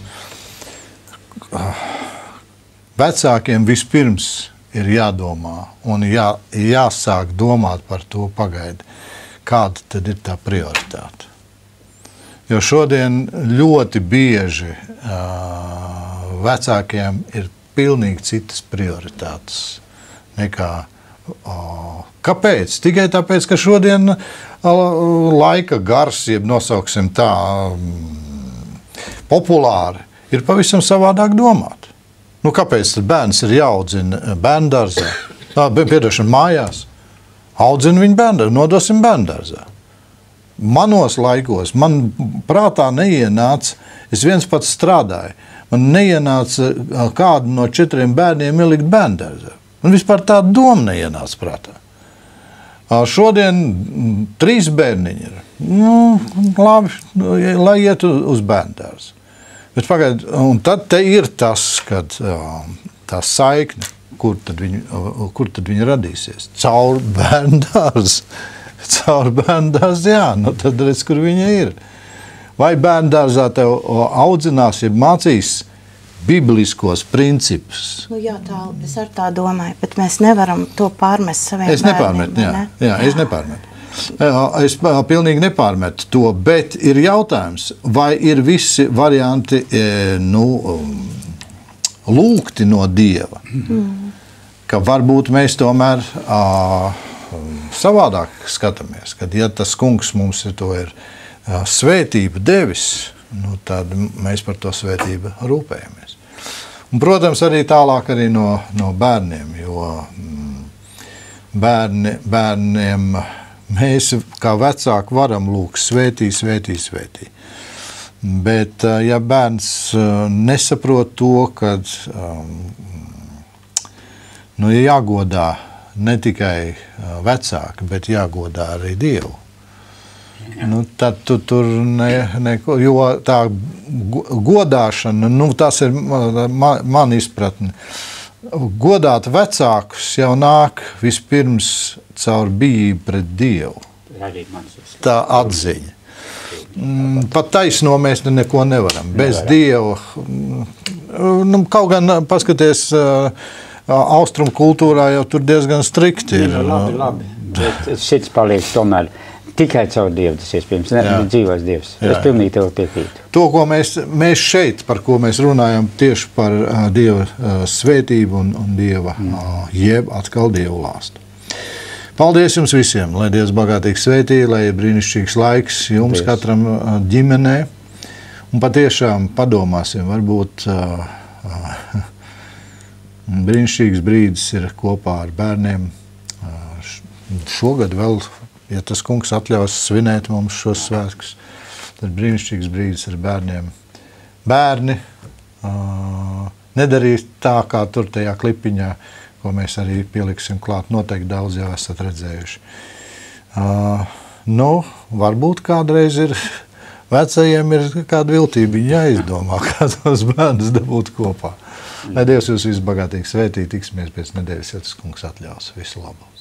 vecākiem vispirms ir jādomā un jāsāk domāt par to pagaidi, kāda tad ir tā prioritāte. Jo šodien ļoti bieži vecākiem ir pilnīgi citas prioritātes nekā kāpēc? Tikai tāpēc, ka šodien laika gars, jeb nosauksim tā populāri, ir pavisam savādāk domāt. Nu, kāpēc tad bērns ir jāaudzina bērndārzā? Piedošana mājās. Audzina viņu bērndārzā, nodosim bērndārzā. Manos laikos, man prātā neienāca, es viens pats strādāju, man neienāca kādu no 4 bērniem ielikt bērndārzā. Man vispār tāda doma neienāca prātā. Šodien 3 bērniņi ir. Labi, lai iet uz bērndārzu. Bet pagaid, un tad te ir tas, kad tā saikne, kur tad viņi radīsies? Caur bērndārzu. Caur bērndārzu, jā, nu tad redz, kur viņa ir. Vai bērndārzā tev audzinās, ja mācīs bibliskos principus? Nu jā, es ar tā domāju, bet mēs nevaram to pārmest saviem bērniem. Es nepārmetu. Es pilnīgi nepārmetu to, bet ir jautājums, vai ir visi varianti lūgti no Dieva, ka varbūt mēs tomēr savādāk skatāmies, kad ja tas kungs mums ir svētību devis, nu, tad mēs par to svētību rūpējamies. Un, protams, arī tālāk arī no bērniem, jo bērniem mēs kā vecāki varam lūgt svētī, svētī, svētī. Bet, ja bērns nesaprot to, kad jāgodā ne tikai vecāki, bet jāgodā arī Dievu, nu, tad tu tur neko, jo tā godāšana, nu, tas ir man izpratne. Godāt vecākus jau nāk vispirms caur bijību pret Dievu. Tā atziņa. Pat taisno mēs neko nevaram. Bez Dieva. Nu, kaut gan paskaties, austrumu kultūrā jau tur diezgan strikti ir. Labi. Šits paliek tomēr. Tikai caur Dievu tas iespējams, dzīvais Dievs. Es pilnīgi tev piekrītu. To, ko mēs šeit, par ko mēs runājam, tieši par Dieva svētību un Dieva, jeb atkal Dievu lāstu. Paldies jums visiem, lai Dievs bagātīgi svētī, lai ir brīnišķīgs laiks jums katram ģimenē. Un patiešām padomāsim, varbūt brīnišķīgs brīdis ir kopā ar bērniem. Šogad vēl, ja tas kungs atļaus svinēt mums šos svētkus, tad brīnišķīgs brīdis ar bērniem. Bērni nedarīs tā, kā tur tajā klipiņā, ko mēs arī pieliksim klāt. Noteikti daudz jau esat redzējuši. Varbūt kādreiz ir vecajiem ir kāda viltība jāizdomā, kā tos bērnus dabūt kopā. Lai Dievs jūs visu bagātīgi svētī, tiksimies pēc nedēļas, ja tas kungs atļaus. Visu labu!